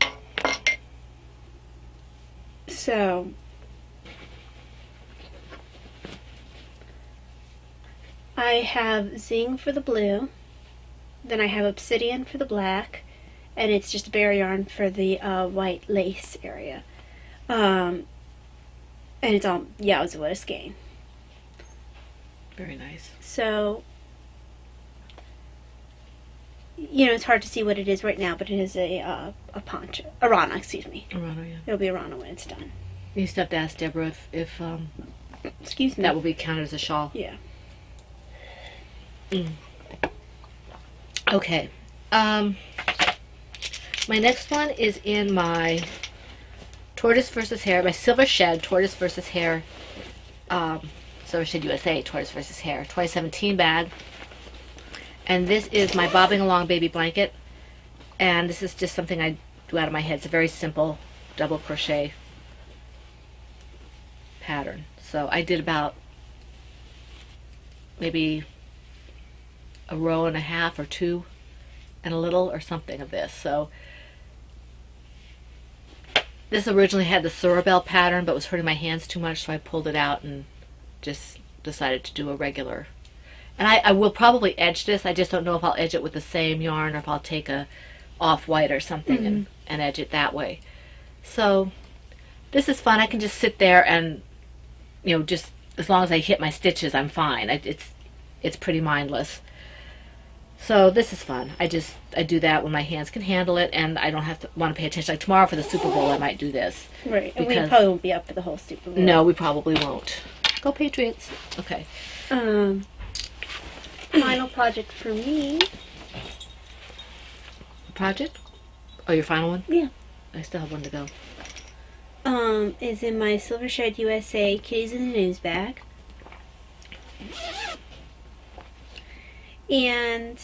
Okay. So I have Zing for the blue, then I have Obsidian for the black, and it's just bare yarn for the white lace area. And it's all Yowzawood skein. Very nice. So, you know, it's hard to see what it is right now, but it is a poncho. A Rana, excuse me. A Rana, yeah. It'll be a Rana when it's done. You used to have to ask Deborah if Excuse me. that will be counted as a shawl. Yeah. Okay. My next one is in my Tortoise versus Hare, my Silver Shed Tortoise versus Hare, Silver Shed USA Tortoise versus Hare 2017 bag. And this is my Bobbing Along baby blanket. And this is just something I do out of my head. It's a very simple double crochet pattern. So I did about maybe a row and a half or two and a little or something of this. So this originally had the Sorabelle pattern but was hurting my hands too much, so I pulled it out and just decided to do a regular. And I will probably edge this. I just don't know if I'll edge it with the same yarn or if I'll take a off-white or something and edge it that way. So this is fun. I can just sit there and, you know, just as long as I hit my stitches, I'm fine. It's pretty mindless. So this is fun. I do that when my hands can handle it, and I don't have to want to pay attention. Like tomorrow for the Super Bowl, I might do this. Right, and we probably won't be up for the whole Super Bowl. No, we probably won't. Go Patriots. Okay. Final project for me. Project? Oh, your final one? Yeah. I still have one to go. Is in my Silver Shed USA Kitties in the News bag. And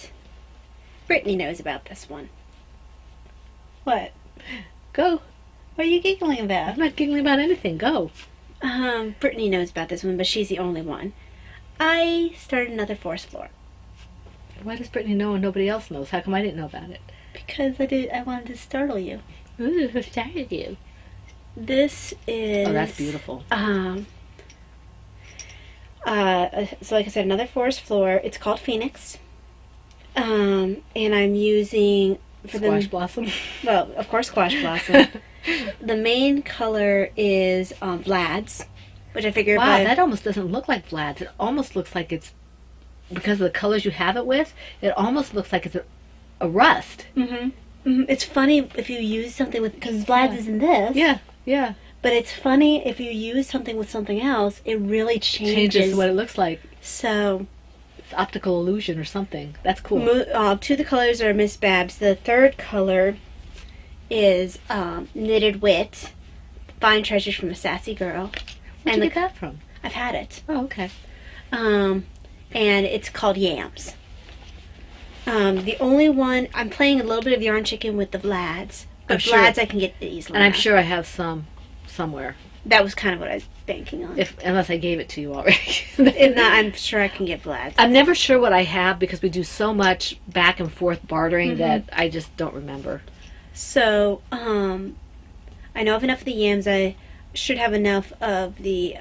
Brittany knows about this one. What? Go. What are you giggling about? I'm not giggling about anything. Go. Brittany knows about this one, but she's the only one. I started another forest floor. Why does Brittany know and nobody else knows? How come I didn't know about it? Because I wanted to startle you. Ooh, who started you? This is... Oh, that's beautiful. So like I said, another forest floor. It's called Phoenix. And I'm using... for Squash Blossom? Well, of course Squash Blossom. The main color is Vlad's, which I figured... Wow, that almost doesn't look like Vlad's. It almost looks like it's... Because of the colors you have it with, it almost looks like it's a rust. Mm-hmm. It's funny if you use something with, because Vlad's is in this. Yeah, yeah. But it's funny if you use something with something else, it really changes what it looks like. So, it's optical illusion or something. That's cool. Two of the colors are Miss Babs. The third color is Knitted Wit, Fine Treasures from a Sassy Girl. Where'd you get that from? I've had it. Oh, okay. And it's called Yams. The only one, I'm playing a little bit of Yarn Chicken with the Vlads. But Vlads I can get easily. And I'm sure I have some somewhere. That was kind of what I was banking on. Unless I gave it to you already. If not, I'm sure I can get Vlads. I'm never sure what I have because we do so much back and forth bartering that I just don't remember. So, I know of enough of the Yams. I should have enough of the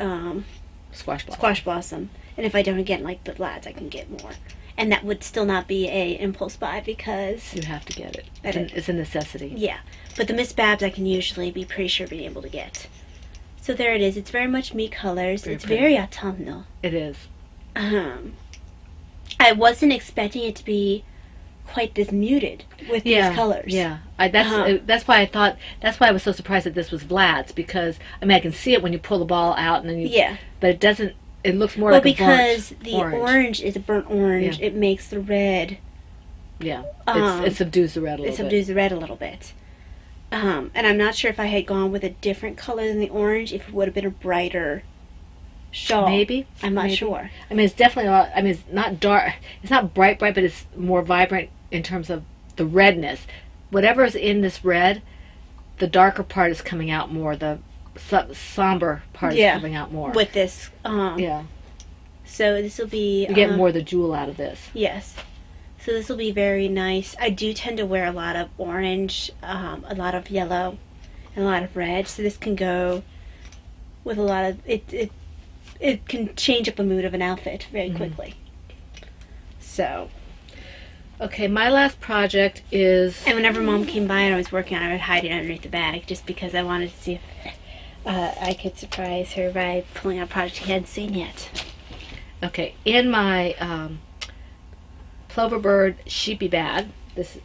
Squash Blossom. And if I don't, again, like the Vlads, I can get more. And that would still not be a impulse buy because... You have to get it. It's a necessity. Yeah. But the Miss Babs I can usually be pretty sure being able to get. So there it is. It's very much me colors. It's very autumnal. It is. I wasn't expecting it to be quite this muted with these colors. Yeah. That's why I thought, that's why I was so surprised that this was Vlad's, because, I mean, I can see it when you pull the ball out and then you... Yeah. But it doesn't... It looks more like a burnt because the orange is a burnt orange, it makes the red... Yeah, it subdues the red a little bit. It subdues the red a little bit. And I'm not sure if I had gone with a different color than the orange, if it would have been a brighter shawl. Maybe. I'm not sure. I mean, it's definitely... I mean, it's not dark... It's not bright, but it's more vibrant in terms of the redness. Whatever is in this red, the darker part is coming out more. The... somber part is coming out more with this. So this will be. You get more of the jewel out of this. Yes. So this will be very nice. I do tend to wear a lot of orange, a lot of yellow, and a lot of red. So this can go with a lot of it. It can change up the mood of an outfit very quickly. So. Okay, my last project is. And whenever Mom came by and I was working on it, I would hide it underneath the bag just because I wanted to see if. I could surprise her by pulling out a project she hadn't seen yet. Okay, in my Ploverbird sheepy bag, this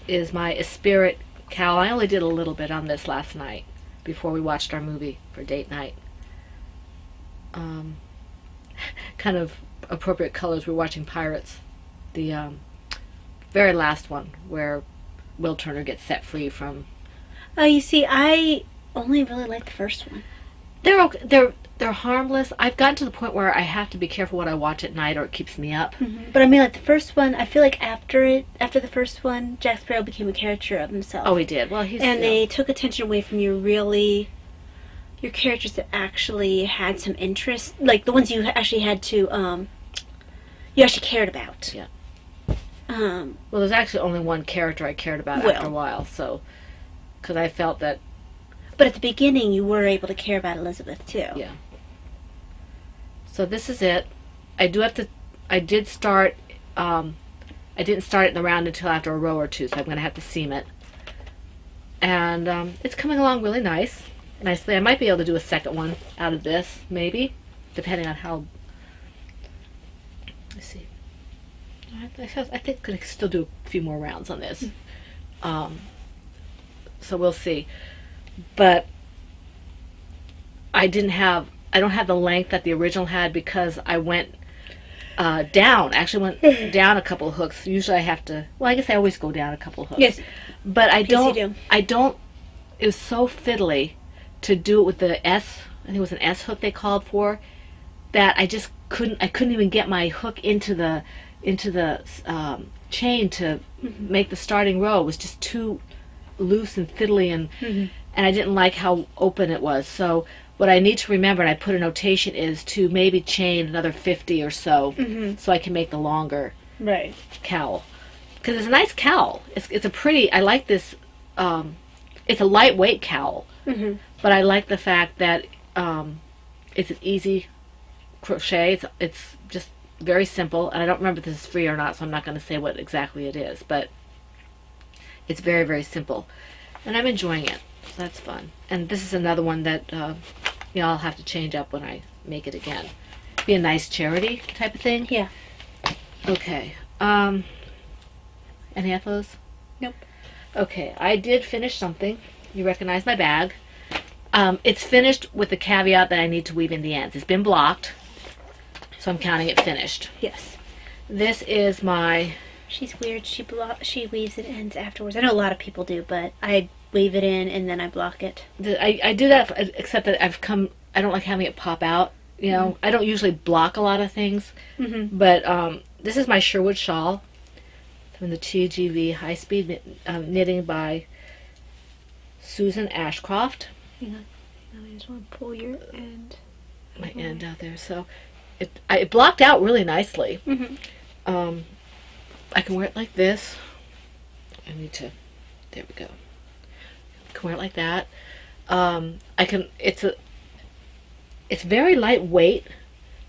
is my Spirit cowl. I only did a little bit on this last night before we watched our movie for date night. Kind of appropriate colors. We're watching Pirates, the very last one where Will Turner gets set free from. Oh, you see, I only really like the first one. They're harmless. I've gotten to the point where I have to be careful what I watch at night or it keeps me up. But I mean, like the first one, I feel like after the first one, Jack Sparrow became a caricature of himself. Oh, he did. Well, they took attention away from your characters that actually had some interest, like the ones you actually had to you actually cared about. Yeah. Well, there's actually only one character I cared about after a while, so because I felt that. But at the beginning, you were able to care about Elizabeth too. Yeah. So this is it. I did start. I didn't start it in the round until after a row or two, so I'm going to have to seam it. And it's coming along really nicely. I might be able to do a second one out of this, maybe, depending on how. Let's see. I think I could still do a few more rounds on this. So we'll see. But I don't have the length that the original had because I went down. Actually went down a couple of hooks. Usually I have to, well, I guess I always go down a couple of hooks. Yes. But I don't, it was so fiddly to do it with the S, I think it was an S hook they called for, that I just couldn't even get my hook into the chain to make the starting row. It was just too loose and fiddly, and I didn't like how open it was. So what I need to remember, and I put a notation, is to maybe chain another 50 or so, so I can make the longer cowl. Because it's a nice cowl. It's a pretty. I like this. It's a lightweight cowl, but I like the fact that it's an easy crochet. It's just very simple, and I don't remember if this is free or not, so I'm not going to say what exactly it is, but it's very, very simple, and I'm enjoying it. So that's fun. And this is another one that I'll have to change up when I make it again. Be a nice charity type of thing. Yeah. Okay. Any of those? Nope. Okay, I did finish something. You recognize my bag. It's finished with the caveat that I need to weave in the ends. It's been blocked, so I'm counting it finished. Yes. This is my... She's weird. She weaves it ends afterwards. I know a lot of people do, but I weave it in and then I block it. I do that, except that I don't like having it pop out. You know, I don't usually block a lot of things, but this is my Sherwood shawl from the TGV High Speed Knitting by Susan Ashcroft. Hang on. I just want to pull your end. My end out there. So it blocked out really nicely. I can wear it like this. I need to... There we go. I can wear it like that. It's very lightweight.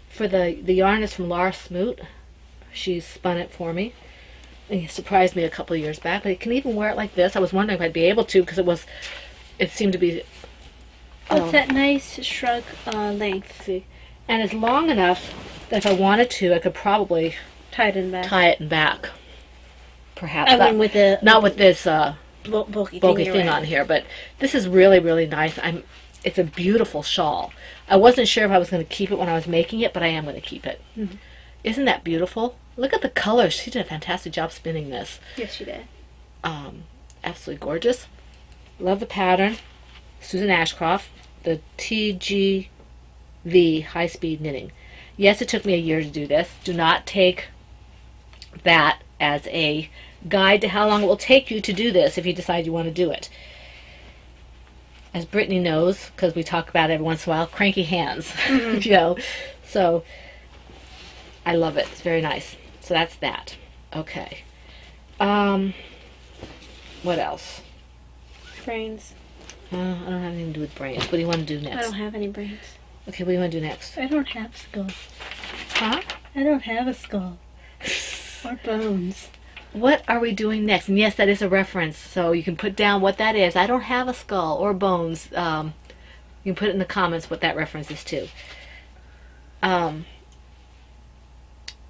For the yarn is from Laura Smoot. She spun it for me. And he surprised me a couple of years back. But you can even wear it like this. I was wondering if I'd be able to because it seemed to be... Oh, it's that nice shrug length. See? And it's long enough that if I wanted to, I could probably tie it in back. Perhaps. I mean, with the... Not with this bulky thing on here, but this is really, really nice. It's a beautiful shawl. I wasn't sure if I was going to keep it when I was making it, but I am going to keep it. Isn't that beautiful? Look at the colors. She did a fantastic job spinning this. Yes, she did. Absolutely gorgeous. Love the pattern. Susan Ashcroft, the TGV High Speed Knitting. Yes, it took me a year to do this. Do not take that as a guide to how long it will take you to do this if you decide you want to do it. As Brittany knows, because we talk about it every once in a while, cranky hands. You know, so I love it. It's very nice. So that's that. Okay. What else? Brains. I don't have anything to do with brains. What do you want to do next? I don't have any brains. Okay, what do you want to do next? I don't have skull. Huh? I don't have a skull. Or bones. What are we doing next? And yes, that is a reference, so you can put down what that is. I don't have a skull or bones. You can put it in the comments what that reference is to. Are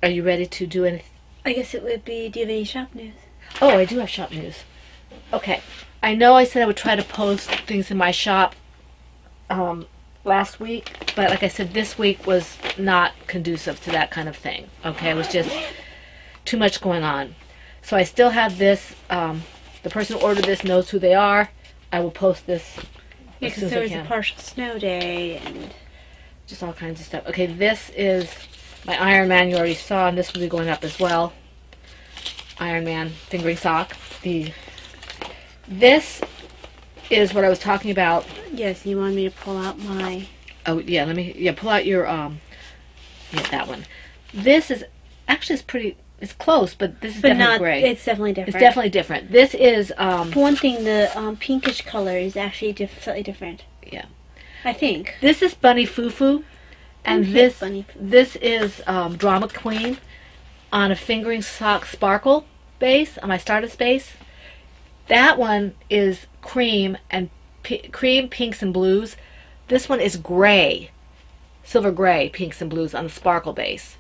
you ready to do anything? I guess it would be, do you have any shop news? Oh, I do have shop news. Okay. I know I said I would try to post things in my shop last week, but like I said, this week was not conducive to that kind of thing. Okay, it was just too much going on. So I still have this. The person who ordered this knows who they are. I will post this as soon as I can. Because there was a partial snow day and just all kinds of stuff. Okay, this is my Iron Man you already saw, and this will be going up as well. Iron Man fingering sock. This is what I was talking about. yes, you wanted me to pull out my... Oh yeah, pull out your that one. This is actually it's close, but this is definitely gray. It's definitely different. It's definitely different. This is one thing, the pinkish color is actually slightly different. Yeah. I think. This is Bunny Fufu, and this is Drama Queen on a fingering sock sparkle base on my Stardust base. That one is cream and cream, pinks, and blues. This one is gray, silver gray, pinks and blues on the sparkle base.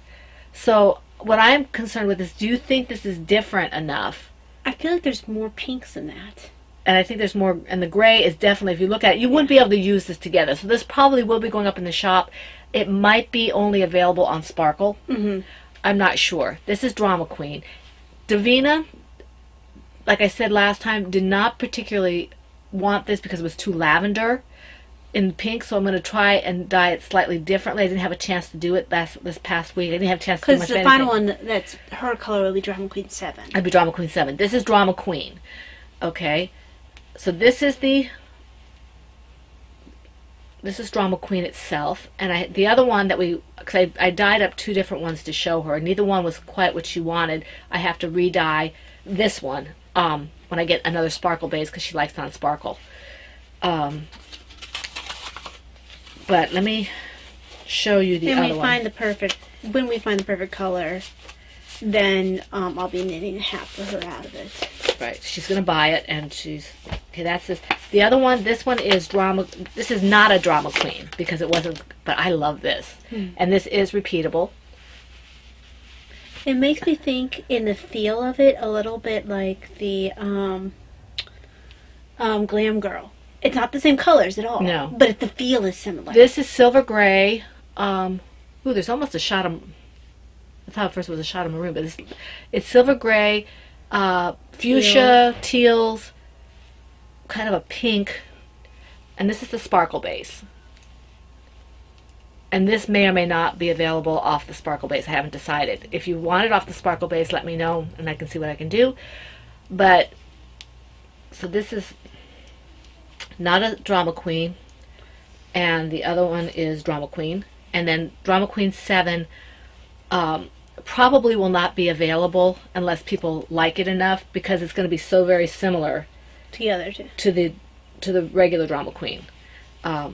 So what I'm concerned with is, do you think this is different enough? I feel like there's more pinks in that. And I think there's more, and the gray is definitely, if you look at it, you wouldn't be able to use this together. So this probably will be going up in the shop. It might be only available on Sparkle. I'm not sure. This is Drama Queen. Davina, like I said last time, did not particularly want this because it was too lavender in pink, so I'm going to try and dye it slightly differently. I didn't have a chance to do it this past week. I didn't have a chance to do much of anything. Because the final one, that's her color, will be Drama Queen 7. I'd be Drama Queen 7. This is Drama Queen. Okay. So this is Drama Queen itself, and the other one that because I dyed up 2 different ones to show her. Neither one was quite what she wanted. I have to re-dye this one when I get another sparkle base because she likes it on sparkle. But let me show you the other one. When we find the perfect color, then I'll be knitting half for her out of it. Right, she's gonna buy it, and okay. That's this. The other one, this one is Drama. This is not a Drama Queen because it wasn't. But I love this, and this is repeatable. It makes me think, in the feel of it, a little bit like the Glam Girl. It's not the same colors at all. No. But the feel is similar. This is silver gray. Ooh, there's almost a shot of... I thought at first it was a shot of maroon, but it's silver gray, fuchsia, teals, kind of a pink, and this is the sparkle base. And this may or may not be available off the sparkle base. I haven't decided. If you want it off the sparkle base, let me know, and I can see what I can do. But, so this is not a Drama Queen, and the other one is Drama Queen. And then Drama Queen 7 probably will not be available unless people like it enough, because it's going to be so very similar to the other two. To the regular Drama Queen. But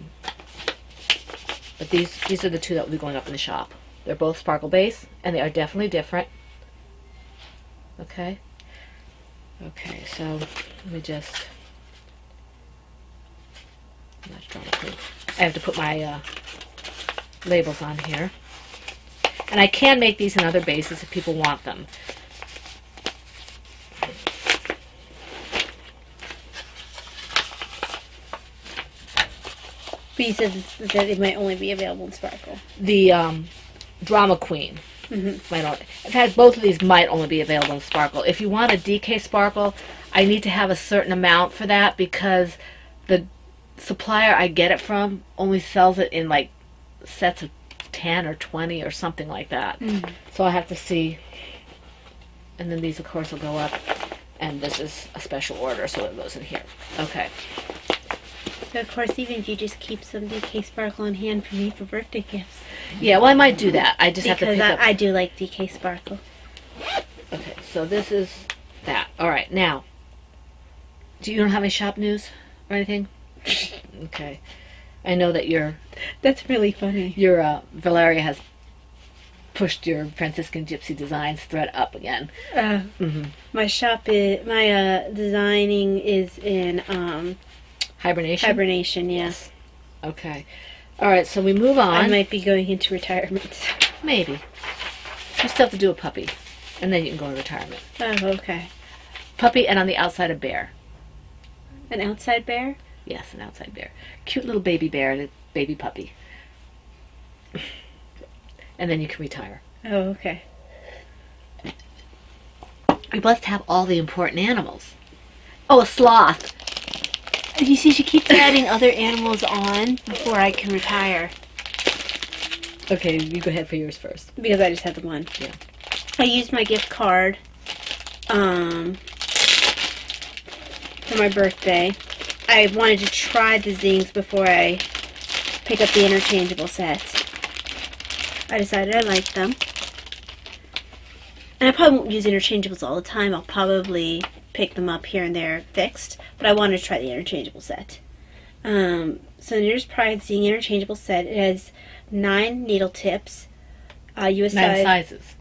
these are the two that will be going up in the shop. They're both sparkle base, and they are definitely different. Okay. Okay, so let me just... That's Drama Queen. I have to put my labels on here. And I can make these in other bases if people want them. But you said that it might only be available in sparkle. The Drama Queen. Might only, in fact, both of these might only be available in sparkle. If you want a DK sparkle, I need to have a certain amount for that, because the supplier I get it from only sells it in like sets of 10 or 20 or something like that. So I have to see. And then these, of course, will go up. And this is a special order, so it goes in here. Okay. So, of course, even if you just keep some DK Sparkle on hand for me for birthday gifts. Yeah, well, I might do that. I just have to pick because up. I do like DK Sparkle. Okay, so this is that. All right, now, do you don't have any shop news or anything? Okay. I know that That's really funny. your Valeria has pushed your Franciscan Gypsy Designs thread up again. My designing is in Hibernation? hibernation, yes. Okay. All right, so we move on. I might be going into retirement. Maybe. You still have to do a puppy, and then you can go into retirement. Oh, okay. Puppy, and on the outside a bear. An outside bear? Yes, an outside bear. Cute little baby bear and a baby puppy. And then you can retire. Oh, okay. We must have all the important animals. Oh, a sloth. You see, she keeps adding other animals on before I can retire. Okay, you go ahead for yours first. Because I just had the one. Yeah. I used my gift card for my birthday. I wanted to try the zings before I pick up the interchangeable sets. I decided I liked them. And I probably won't use interchangeables all the time. I'll probably pick them up here and there fixed. But I wanted to try the interchangeable set. So Knitter's Pride Zing interchangeable set. It has 9 needle tips. US 9 sizes.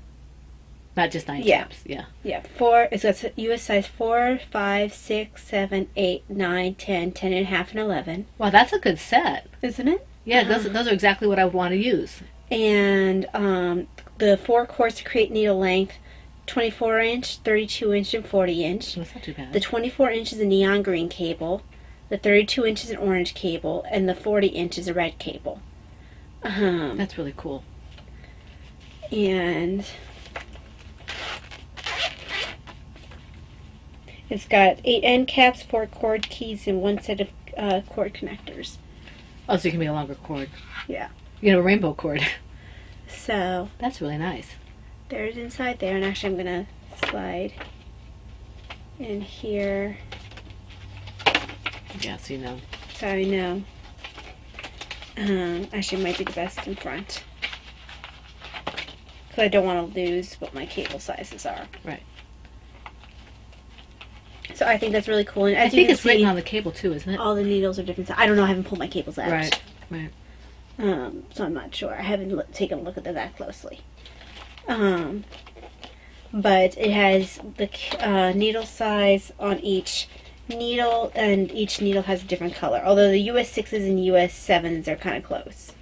Not just 9 Yeah. tips. Yeah. Yeah, 4. It's got US size 4, 5, 6, 7, 8, 9, 10, 10 and a half, and 11. Wow, that's a good set. Isn't it? Yeah, those are exactly what I would want to use. And the 4 cords to create needle length, 24 inch, 32 inch, and 40 inch. That's not too bad. The 24 inch is a neon green cable. The 32 inch is an orange cable. And the 40 inch is a red cable. That's really cool. And it's got 8 end caps, 4 cord keys, and 1 set of cord connectors. Oh, so you can make a longer cord. Yeah. You know, a rainbow cord. So That's really nice. there's inside there, and actually I'm going to slide in here Yeah, so you know. so I know. Actually, it might be the best in front. Because I don't want to lose what my cable sizes are. Right. So I think that's really cool. And I as you think can it's written see, on the cable too, isn't it? all the needles are different. I don't know. I haven't pulled my cables out. Right. Right. So I'm not sure. I haven't taken a look at them that closely. But it has the needle size on each needle, and each needle has a different color. Although the US 6s and US 7s are kind of close.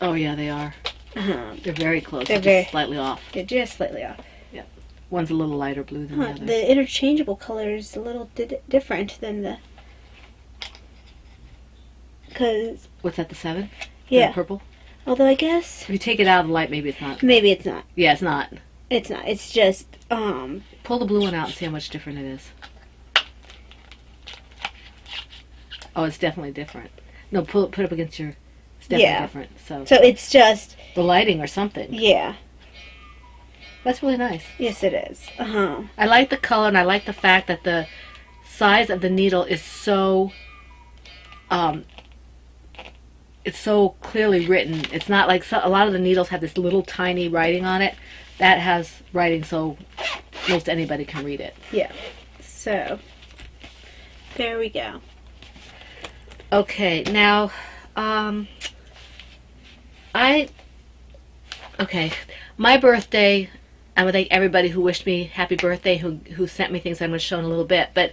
Oh yeah, they are. They're very close. They're They're very- just slightly off. They're just slightly off. One's a little lighter blue than the other. The interchangeable color is a little different than the Because, What's that, the 7? yeah. The purple? Although I guess, If you take it out of the light, maybe it's not. maybe it's not. Yeah, it's not. It's not. It's just, Pull the blue one out and see how much different it is. Oh, it's definitely different. No, put it up against your... It's definitely different. so it's just, The lighting or something. yeah. That's really nice. Yes, it is. I like the color, and I like the fact that the size of the needle is so... it's so clearly written. It's not like a lot of the needles have this little tiny writing on it. That has writing so most anybody can read it. Yeah. So, there we go. Okay, now, my birthday, I would thank everybody who wished me happy birthday, who sent me things I'm going to show in a little bit, but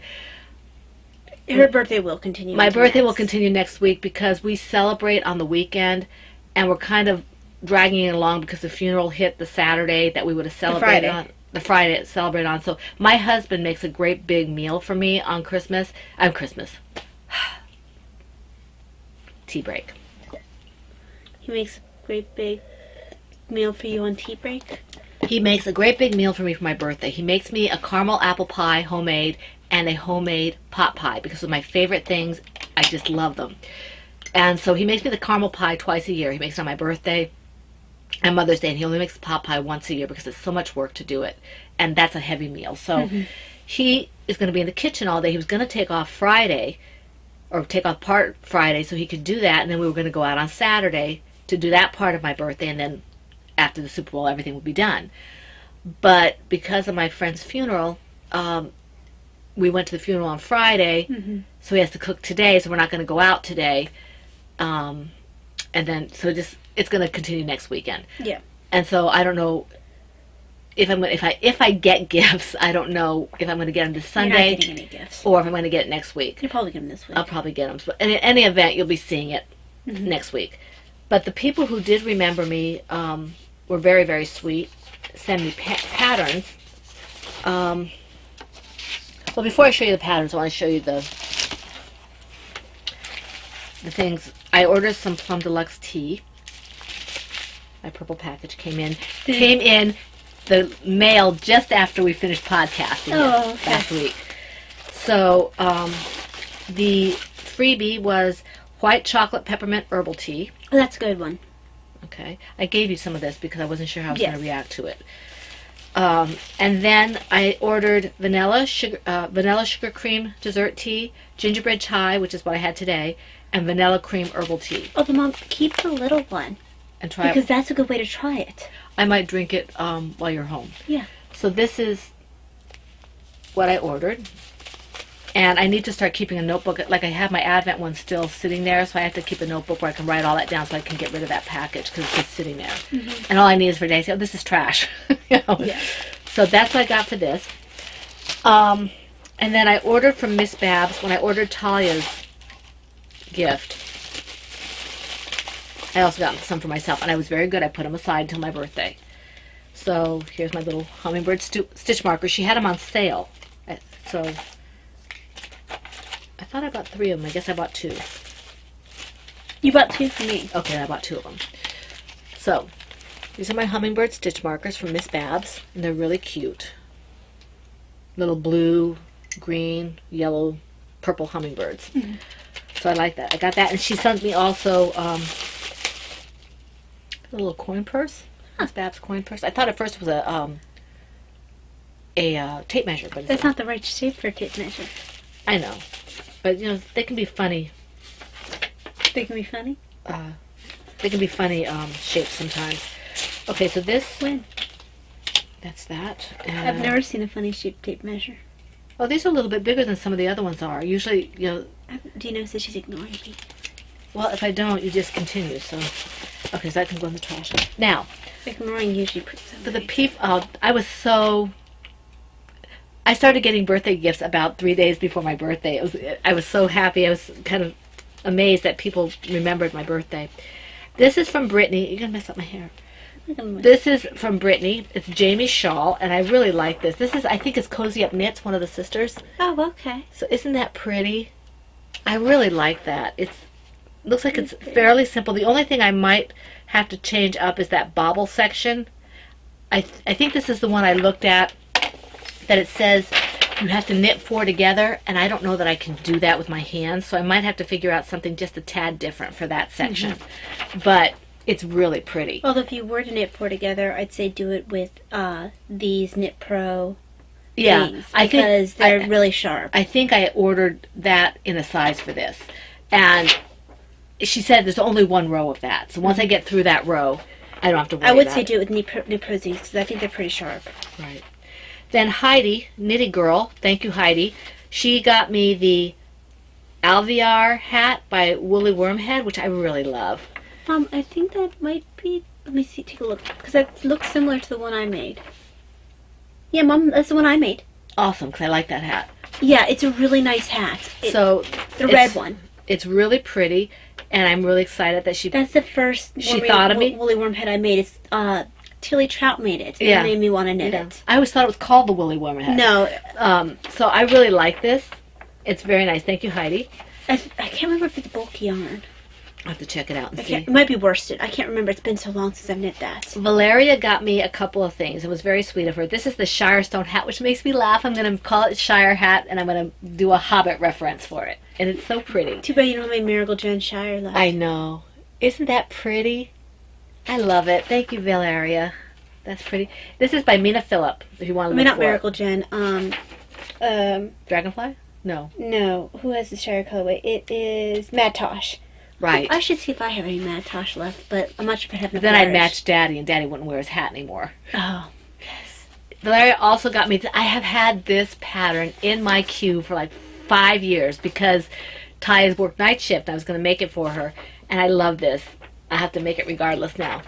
Her birthday will continue. my until birthday next. will continue next week because we celebrate on the weekend, and we're kind of dragging it along because the funeral hit the Saturday that we would have celebrated on. The Friday it celebrated on. So my husband makes a great big meal for me on Christmas. Tea break. He makes a great big meal for you on tea break. He makes a great big meal for me for my birthday. He makes me a caramel apple pie, homemade, and a homemade pot pie because of my favorite things. I just love them. And so he makes me the caramel pie twice a year. He makes it on my birthday and Mother's Day, and he only makes the pot pie once a year because it's so much work to do it. And that's a heavy meal. So he is going to be in the kitchen all day. He was going to take off Friday, or take off part Friday so he could do that, and then we were going to go out on Saturday to do that part of my birthday, and then after the Super Bowl everything would be done. But because of my friend's funeral, we went to the funeral on Friday, so he has to cook today, so we're not going to go out today. And then, so it's going to continue next weekend. Yeah. And so I don't know if I get gifts, I don't know if I'm going to get them this Sunday. You're not getting any gifts. Or if I'm going to get it next week. You'll probably get them this week. I'll probably get them. But in any event, you'll be seeing it next week. But the people who did remember me were very, very sweet. Send me patterns. Well, before I show you the patterns, I want to show you the things. I ordered some Plum Deluxe tea. My purple package came in the mail just after we finished podcasting last week. So the freebie was white chocolate peppermint herbal tea. Oh, that's a good one. Okay, I gave you some of this because I wasn't sure how I was going to react to it. And then I ordered vanilla sugar cream dessert tea, gingerbread chai, which is what I had today, and vanilla cream herbal tea. Oh, but Mom, keep the little one. And try because it. That's a good way to try it. I might drink it while you're home. Yeah. So this is what I ordered. And I need to start keeping a notebook. Like I have my Advent one still sitting there, so I have to keep a notebook where I can write all that down so I can get rid of that package because it's just sitting there. And all I need is for days. Oh, this is trash. You know? Yeah. So that's what I got for this. And then I ordered from Miss Babs when I ordered Talia's gift. I also got some for myself, and I was very good. I put them aside until my birthday. So here's my little hummingbird stitch markers. She had them on sale. So I thought I bought 3 of them. I guess I bought 2. You bought 2 for me. Okay, I bought 2 of them. So these are my hummingbird stitch markers from Miss Babs, and they're really cute. Little blue, green, yellow, purple hummingbirds. So I like that. I got that, and she sent me also a little coin purse. Miss Babs coin purse. I thought at first it was a tape measure, but That's not the right shape for a tape measure. I know, but you know they can be funny. They can be funny? They can be funny shapes sometimes. Okay, so this... When? That's that. I've never seen a funny shaped tape measure. Well, these are a little bit bigger than some of the other ones are. Usually, you know... Do you notice that she's ignoring me? Well, if I don't, you just continue, so... Okay, so that can go in the trash. Now... Ignoring usually puts for the people... I was so... I started getting birthday gifts about 3 days before my birthday. I was so happy. I was kind of amazed that people remembered my birthday. This is from Brittany. You're going to mess up my hair. This is from Brittany. It's Jamie's shawl, and I really like this. This is, I think it's Cozy Up Knits, one of the sisters. Oh, okay. So isn't that pretty? I really like that. It's Looks like it's fairly simple. The only thing I might have to change up is that bobble section. I think this is the one I looked at, that it says you have to knit 4 together, and I don't know that I can do that with my hands, so I might have to figure out something just a tad different for that section. But it's really pretty. Although if you were to knit 4 together, I'd say do it with these Knit Pro things, because they're really sharp. I think I ordered that in a size for this, and she said there's only 1 row of that, so once I get through that row, I don't have to worry about it. I would say do it with Knit Pro things, because I think they're pretty sharp. Right. Then Heidi, Knitty Girl, thank you Heidi, she got me the Alvear hat by Woolly Wormhead, which I really love. I think that might be, let me see, take a look, because that looks similar to the one I made. Yeah, Mom, that's the one I made. Awesome, because I like that hat. Yeah, it's a really nice hat. The red one. It's really pretty, and I'm really excited that she... That's the first thought of me. Woolly Wormhead I made. It's Tilly Trout made it. It made me want to knit it. I always thought it was called the Woolly Wormhead. No. So I really like this. It's very nice. Thank you, Heidi. I can't remember if it's bulky yarn. I'll have to check it out and see. It might be worsted. I can't remember. It's been so long since I've knit that. Valeria got me a couple of things. It was very sweet of her. This is the Shire Stone hat, which makes me laugh. I'm going to call it Shire hat, and I'm going to do a Hobbit reference for it. And it's so pretty. Too bad you don't have my Marigold Jen Shire left. I know. Isn't that pretty? I love it. Thank you, Valeria. That's pretty. This is by Mina Phillip, if you want to look not for it. Marigold Jen. Dragonfly? No. No. Who has the Shire colorway? It is Mad Tosh. Right. I should see if I have any Mad Tosh left, but I'm not sure if I have enough. Then I'd match Daddy, and Daddy wouldn't wear his hat anymore. Oh, yes. Valeria also got me... I have had this pattern in my queue for like 5 years because Ty has worked night shift. I was going to make it for her, and I love this. I have to make it regardless now.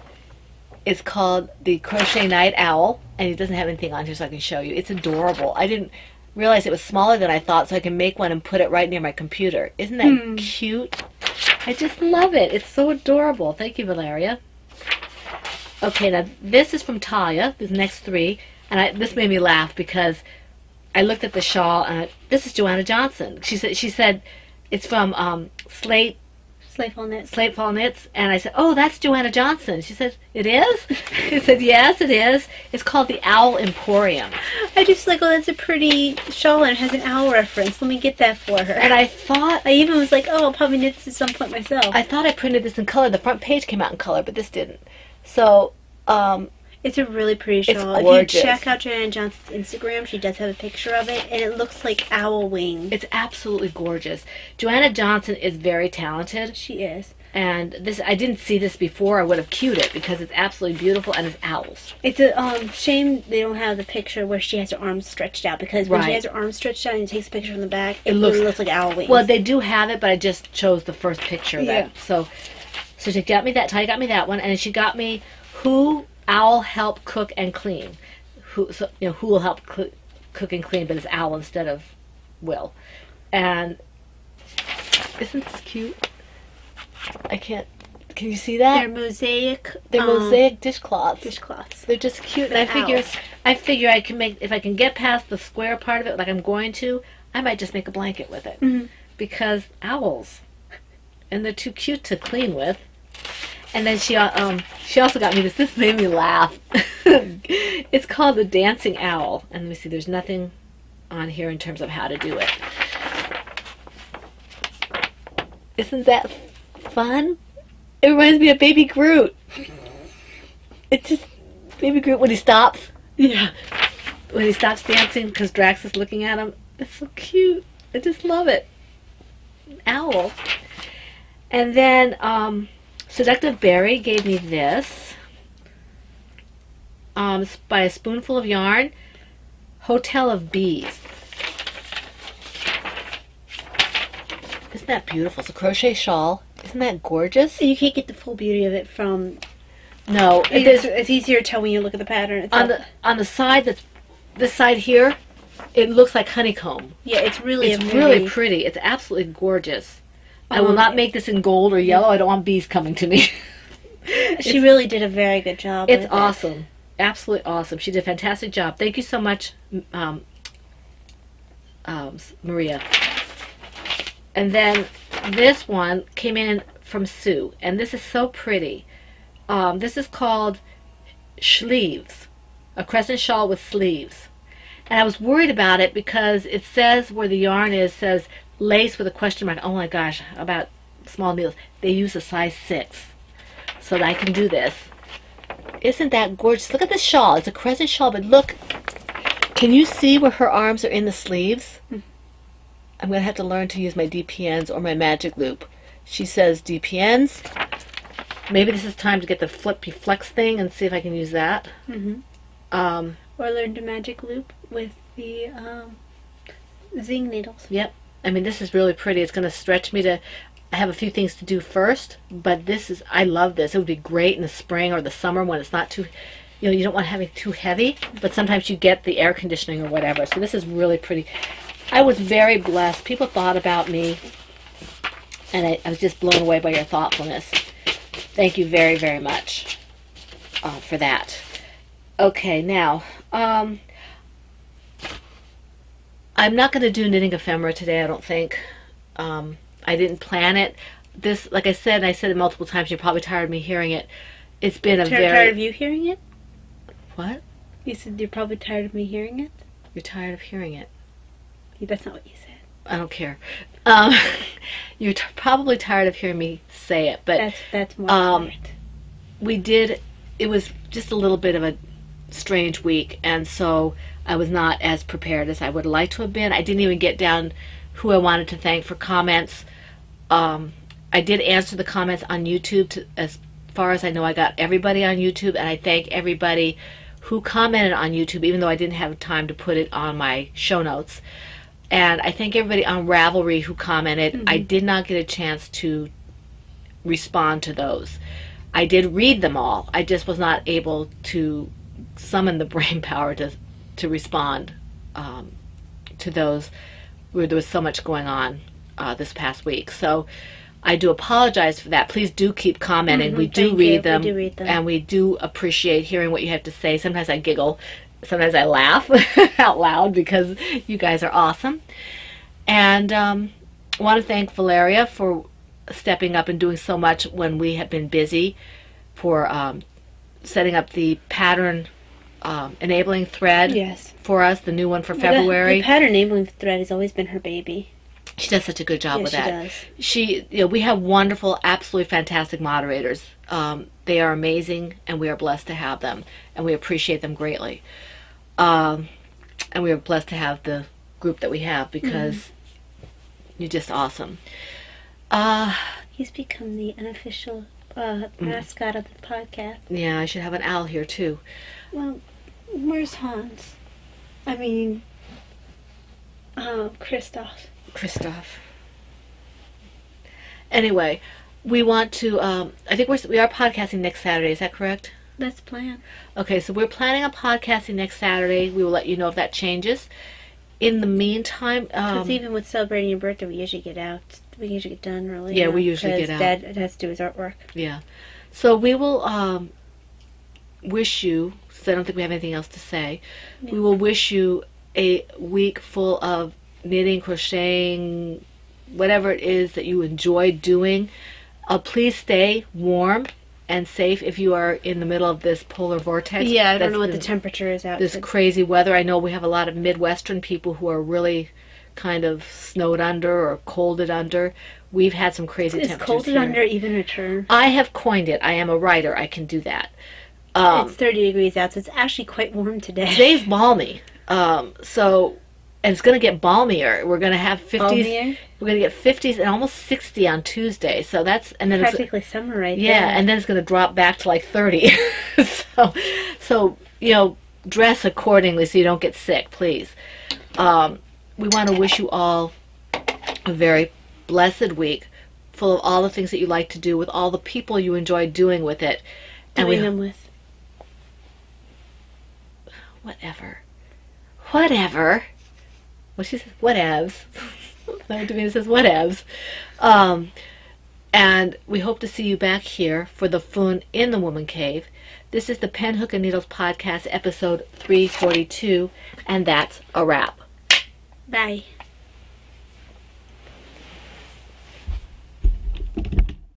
It's called the Crochet Night Owl, and it doesn't have anything on here so I can show you. It's adorable. I didn't realize it was smaller than I thought, so I can make one and put it right near my computer. Isn't that cute? I just love it. It's so adorable. Thank you, Valeria. Okay, now this is from Talia, these next 3, and this made me laugh because I looked at the shawl, and this is Joanna Johnson. She said it's from Slate Fall Knits, and I said, oh, that's Joanna Johnson. She said, it is? I said, yes, it is. It's called the Owl Emporium. I just like, oh, that's a pretty shawl and it has an owl reference. Let me get that for her. And I thought... I even was like, oh, I'll probably knit this at some point myself. I thought I printed this in color. The front page came out in color, but this didn't. So, it's a really pretty shawl. It's gorgeous. If you check out Joanna Johnson's Instagram, she does have a picture of it, and it looks like owl wings. It's absolutely gorgeous. Joanna Johnson is very talented. She is. And this, I didn't see this before. I would have queued it because it's absolutely beautiful and it's owls. It's a shame they don't have the picture where she has her arms stretched out, because when she has her arms stretched out and takes a picture from the back, it really looks like owl wings. Well, they do have it, but I just chose the first picture. So she got me that. Ty got me that one, and she got me Who Owl Help Cook and Clean. Who will help cook and clean, but it's Owl instead of Will. And isn't this cute? I can't. Can you see that? They're mosaic. They're mosaic dishcloths. Dishcloths. They're just cute. And I figure I can make, if I can get past the square part of it, like I'm going to, I might just make a blanket with it because owls, and they're too cute to clean with. And then she also got me this. This made me laugh. It's called the Dancing Owl. And let me see. There's nothing on here in terms of how to do it. Isn't that fun? It reminds me of Baby Groot. It's just Baby Groot when he stops. Yeah. When he stops dancing because Drax is looking at him. It's so cute. I just love it. Owl. And then Seductive Berry gave me this. By A Spoonful of Yarn. Hotel of Bees. Isn't that beautiful? It's a crochet shawl. Isn't that gorgeous? You can't get the full beauty of it from... No. It's easier to tell when you look at the pattern itself. On the side, this side here, it looks like honeycomb. Yeah, it's really pretty. It's absolutely gorgeous. I will not make this in gold or yellow. I don't want bees coming to me. She really did a very good job. It's awesome. Absolutely awesome. She did a fantastic job. Thank you so much, Maria. And then this one came in from Sue, and this is so pretty. This is called Sleeves, a crescent shawl with sleeves. And I was worried about it because it says where the yarn is, says lace with a question mark. Oh my gosh, about small needles. They use a size 6 so that I can do this. Isn't that gorgeous? Look at this shawl. It's a crescent shawl, but look. Can you see where her arms are in the sleeves? I'm going to have to learn to use my DPNs or my magic loop. She says DPNs. Maybe this is time to get the flippy flex thing and see if I can use that. Or learn to magic loop with the zing needles. Yep. I mean, this is really pretty. It's going to stretch me to... I have a few things to do first, but this is... I love this. It would be great in the spring or the summer when it's not too... You know, you don't want to have it too heavy, but sometimes you get the air conditioning or whatever. So this is really pretty. I was very blessed. People thought about me, and I was just blown away by your thoughtfulness. Thank you very, very much for that. Okay, now, I'm not going to do knitting ephemera today, I don't think. I didn't plan it. This, like I said, and I said it multiple times, you're probably tired of me hearing it. It's been a very... Tired of you hearing it? What? You said you're probably tired of me hearing it? You're tired of hearing it. That's not what you said. I don't care. You're probably tired of hearing me say it, but... That's more correct. We did... It was just a little bit of a strange week, and so I was not as prepared as I would like to have been. I didn't even get down who I wanted to thank for comments. I did answer the comments on YouTube. As far as I know, I got everybody on YouTube, and I thank everybody who commented on YouTube, even though I didn't have time to put it on my show notes. And I thank everybody on Ravelry who commented. I did not get a chance to respond to those. I did read them all. I just was not able to summon the brain power to respond to those where there was so much going on this past week. So I do apologize for that. Please do keep commenting. We do read them, and we do appreciate hearing what you have to say. Sometimes I giggle. Sometimes I laugh out loud because you guys are awesome. And I want to thank Valeria for stepping up and doing so much when we have been busy, for setting up the pattern enabling thread for us, the new one for February. The pattern enabling thread has always been her baby. She does such a good job with that. She does. We have wonderful, absolutely fantastic moderators. They are amazing, and we are blessed to have them, and we appreciate them greatly. And we are blessed to have the group that we have, because you're just awesome. He's become the unofficial mascot of the podcast. Yeah, I should have an owl here too. Well, where's Hans? I mean, Christoph. Anyway, we want to, I think we are podcasting next Saturday, is that correct? That's planned. Okay, so we're planning on podcasting next Saturday. We will let you know if that changes. In the meantime... Because even with celebrating your birthday, we usually get out. We usually get done early. Yeah, we usually get out. Dad has to do his artwork. Yeah. So we will wish you, so I don't think we have anything else to say, we will wish you a week full of knitting, crocheting, whatever it is that you enjoy doing. Please stay warm and safe if you are in the middle of this polar vortex. Yeah, I don't know what the temperature is out. This crazy weather. I know we have a lot of Midwestern people who are really kind of snowed under or colded under. We've had some crazy temperatures. Is colded under even a term? I have coined it. I am a writer. I can do that. It's 30 degrees out, so it's actually quite warm today. Today's balmy. And it's going to get balmier. We're going to have 50s. Balmier? We're going to get 50s and almost 60 on Tuesday. So that's... and then practically summer right there. Yeah, and then it's going to drop back to like 30. so, you know, dress accordingly so you don't get sick, please. We want to wish you all a very blessed week, full of all the things that you like to do, with all the people you enjoy doing with it. Doing them with. Whatever. Well, she says, whatevs. Davina says, whatevs. And we hope to see you back here for the fun in the Woman Cave. This is the Pen, Hook, and Needles podcast, episode 342, and that's a wrap. Bye.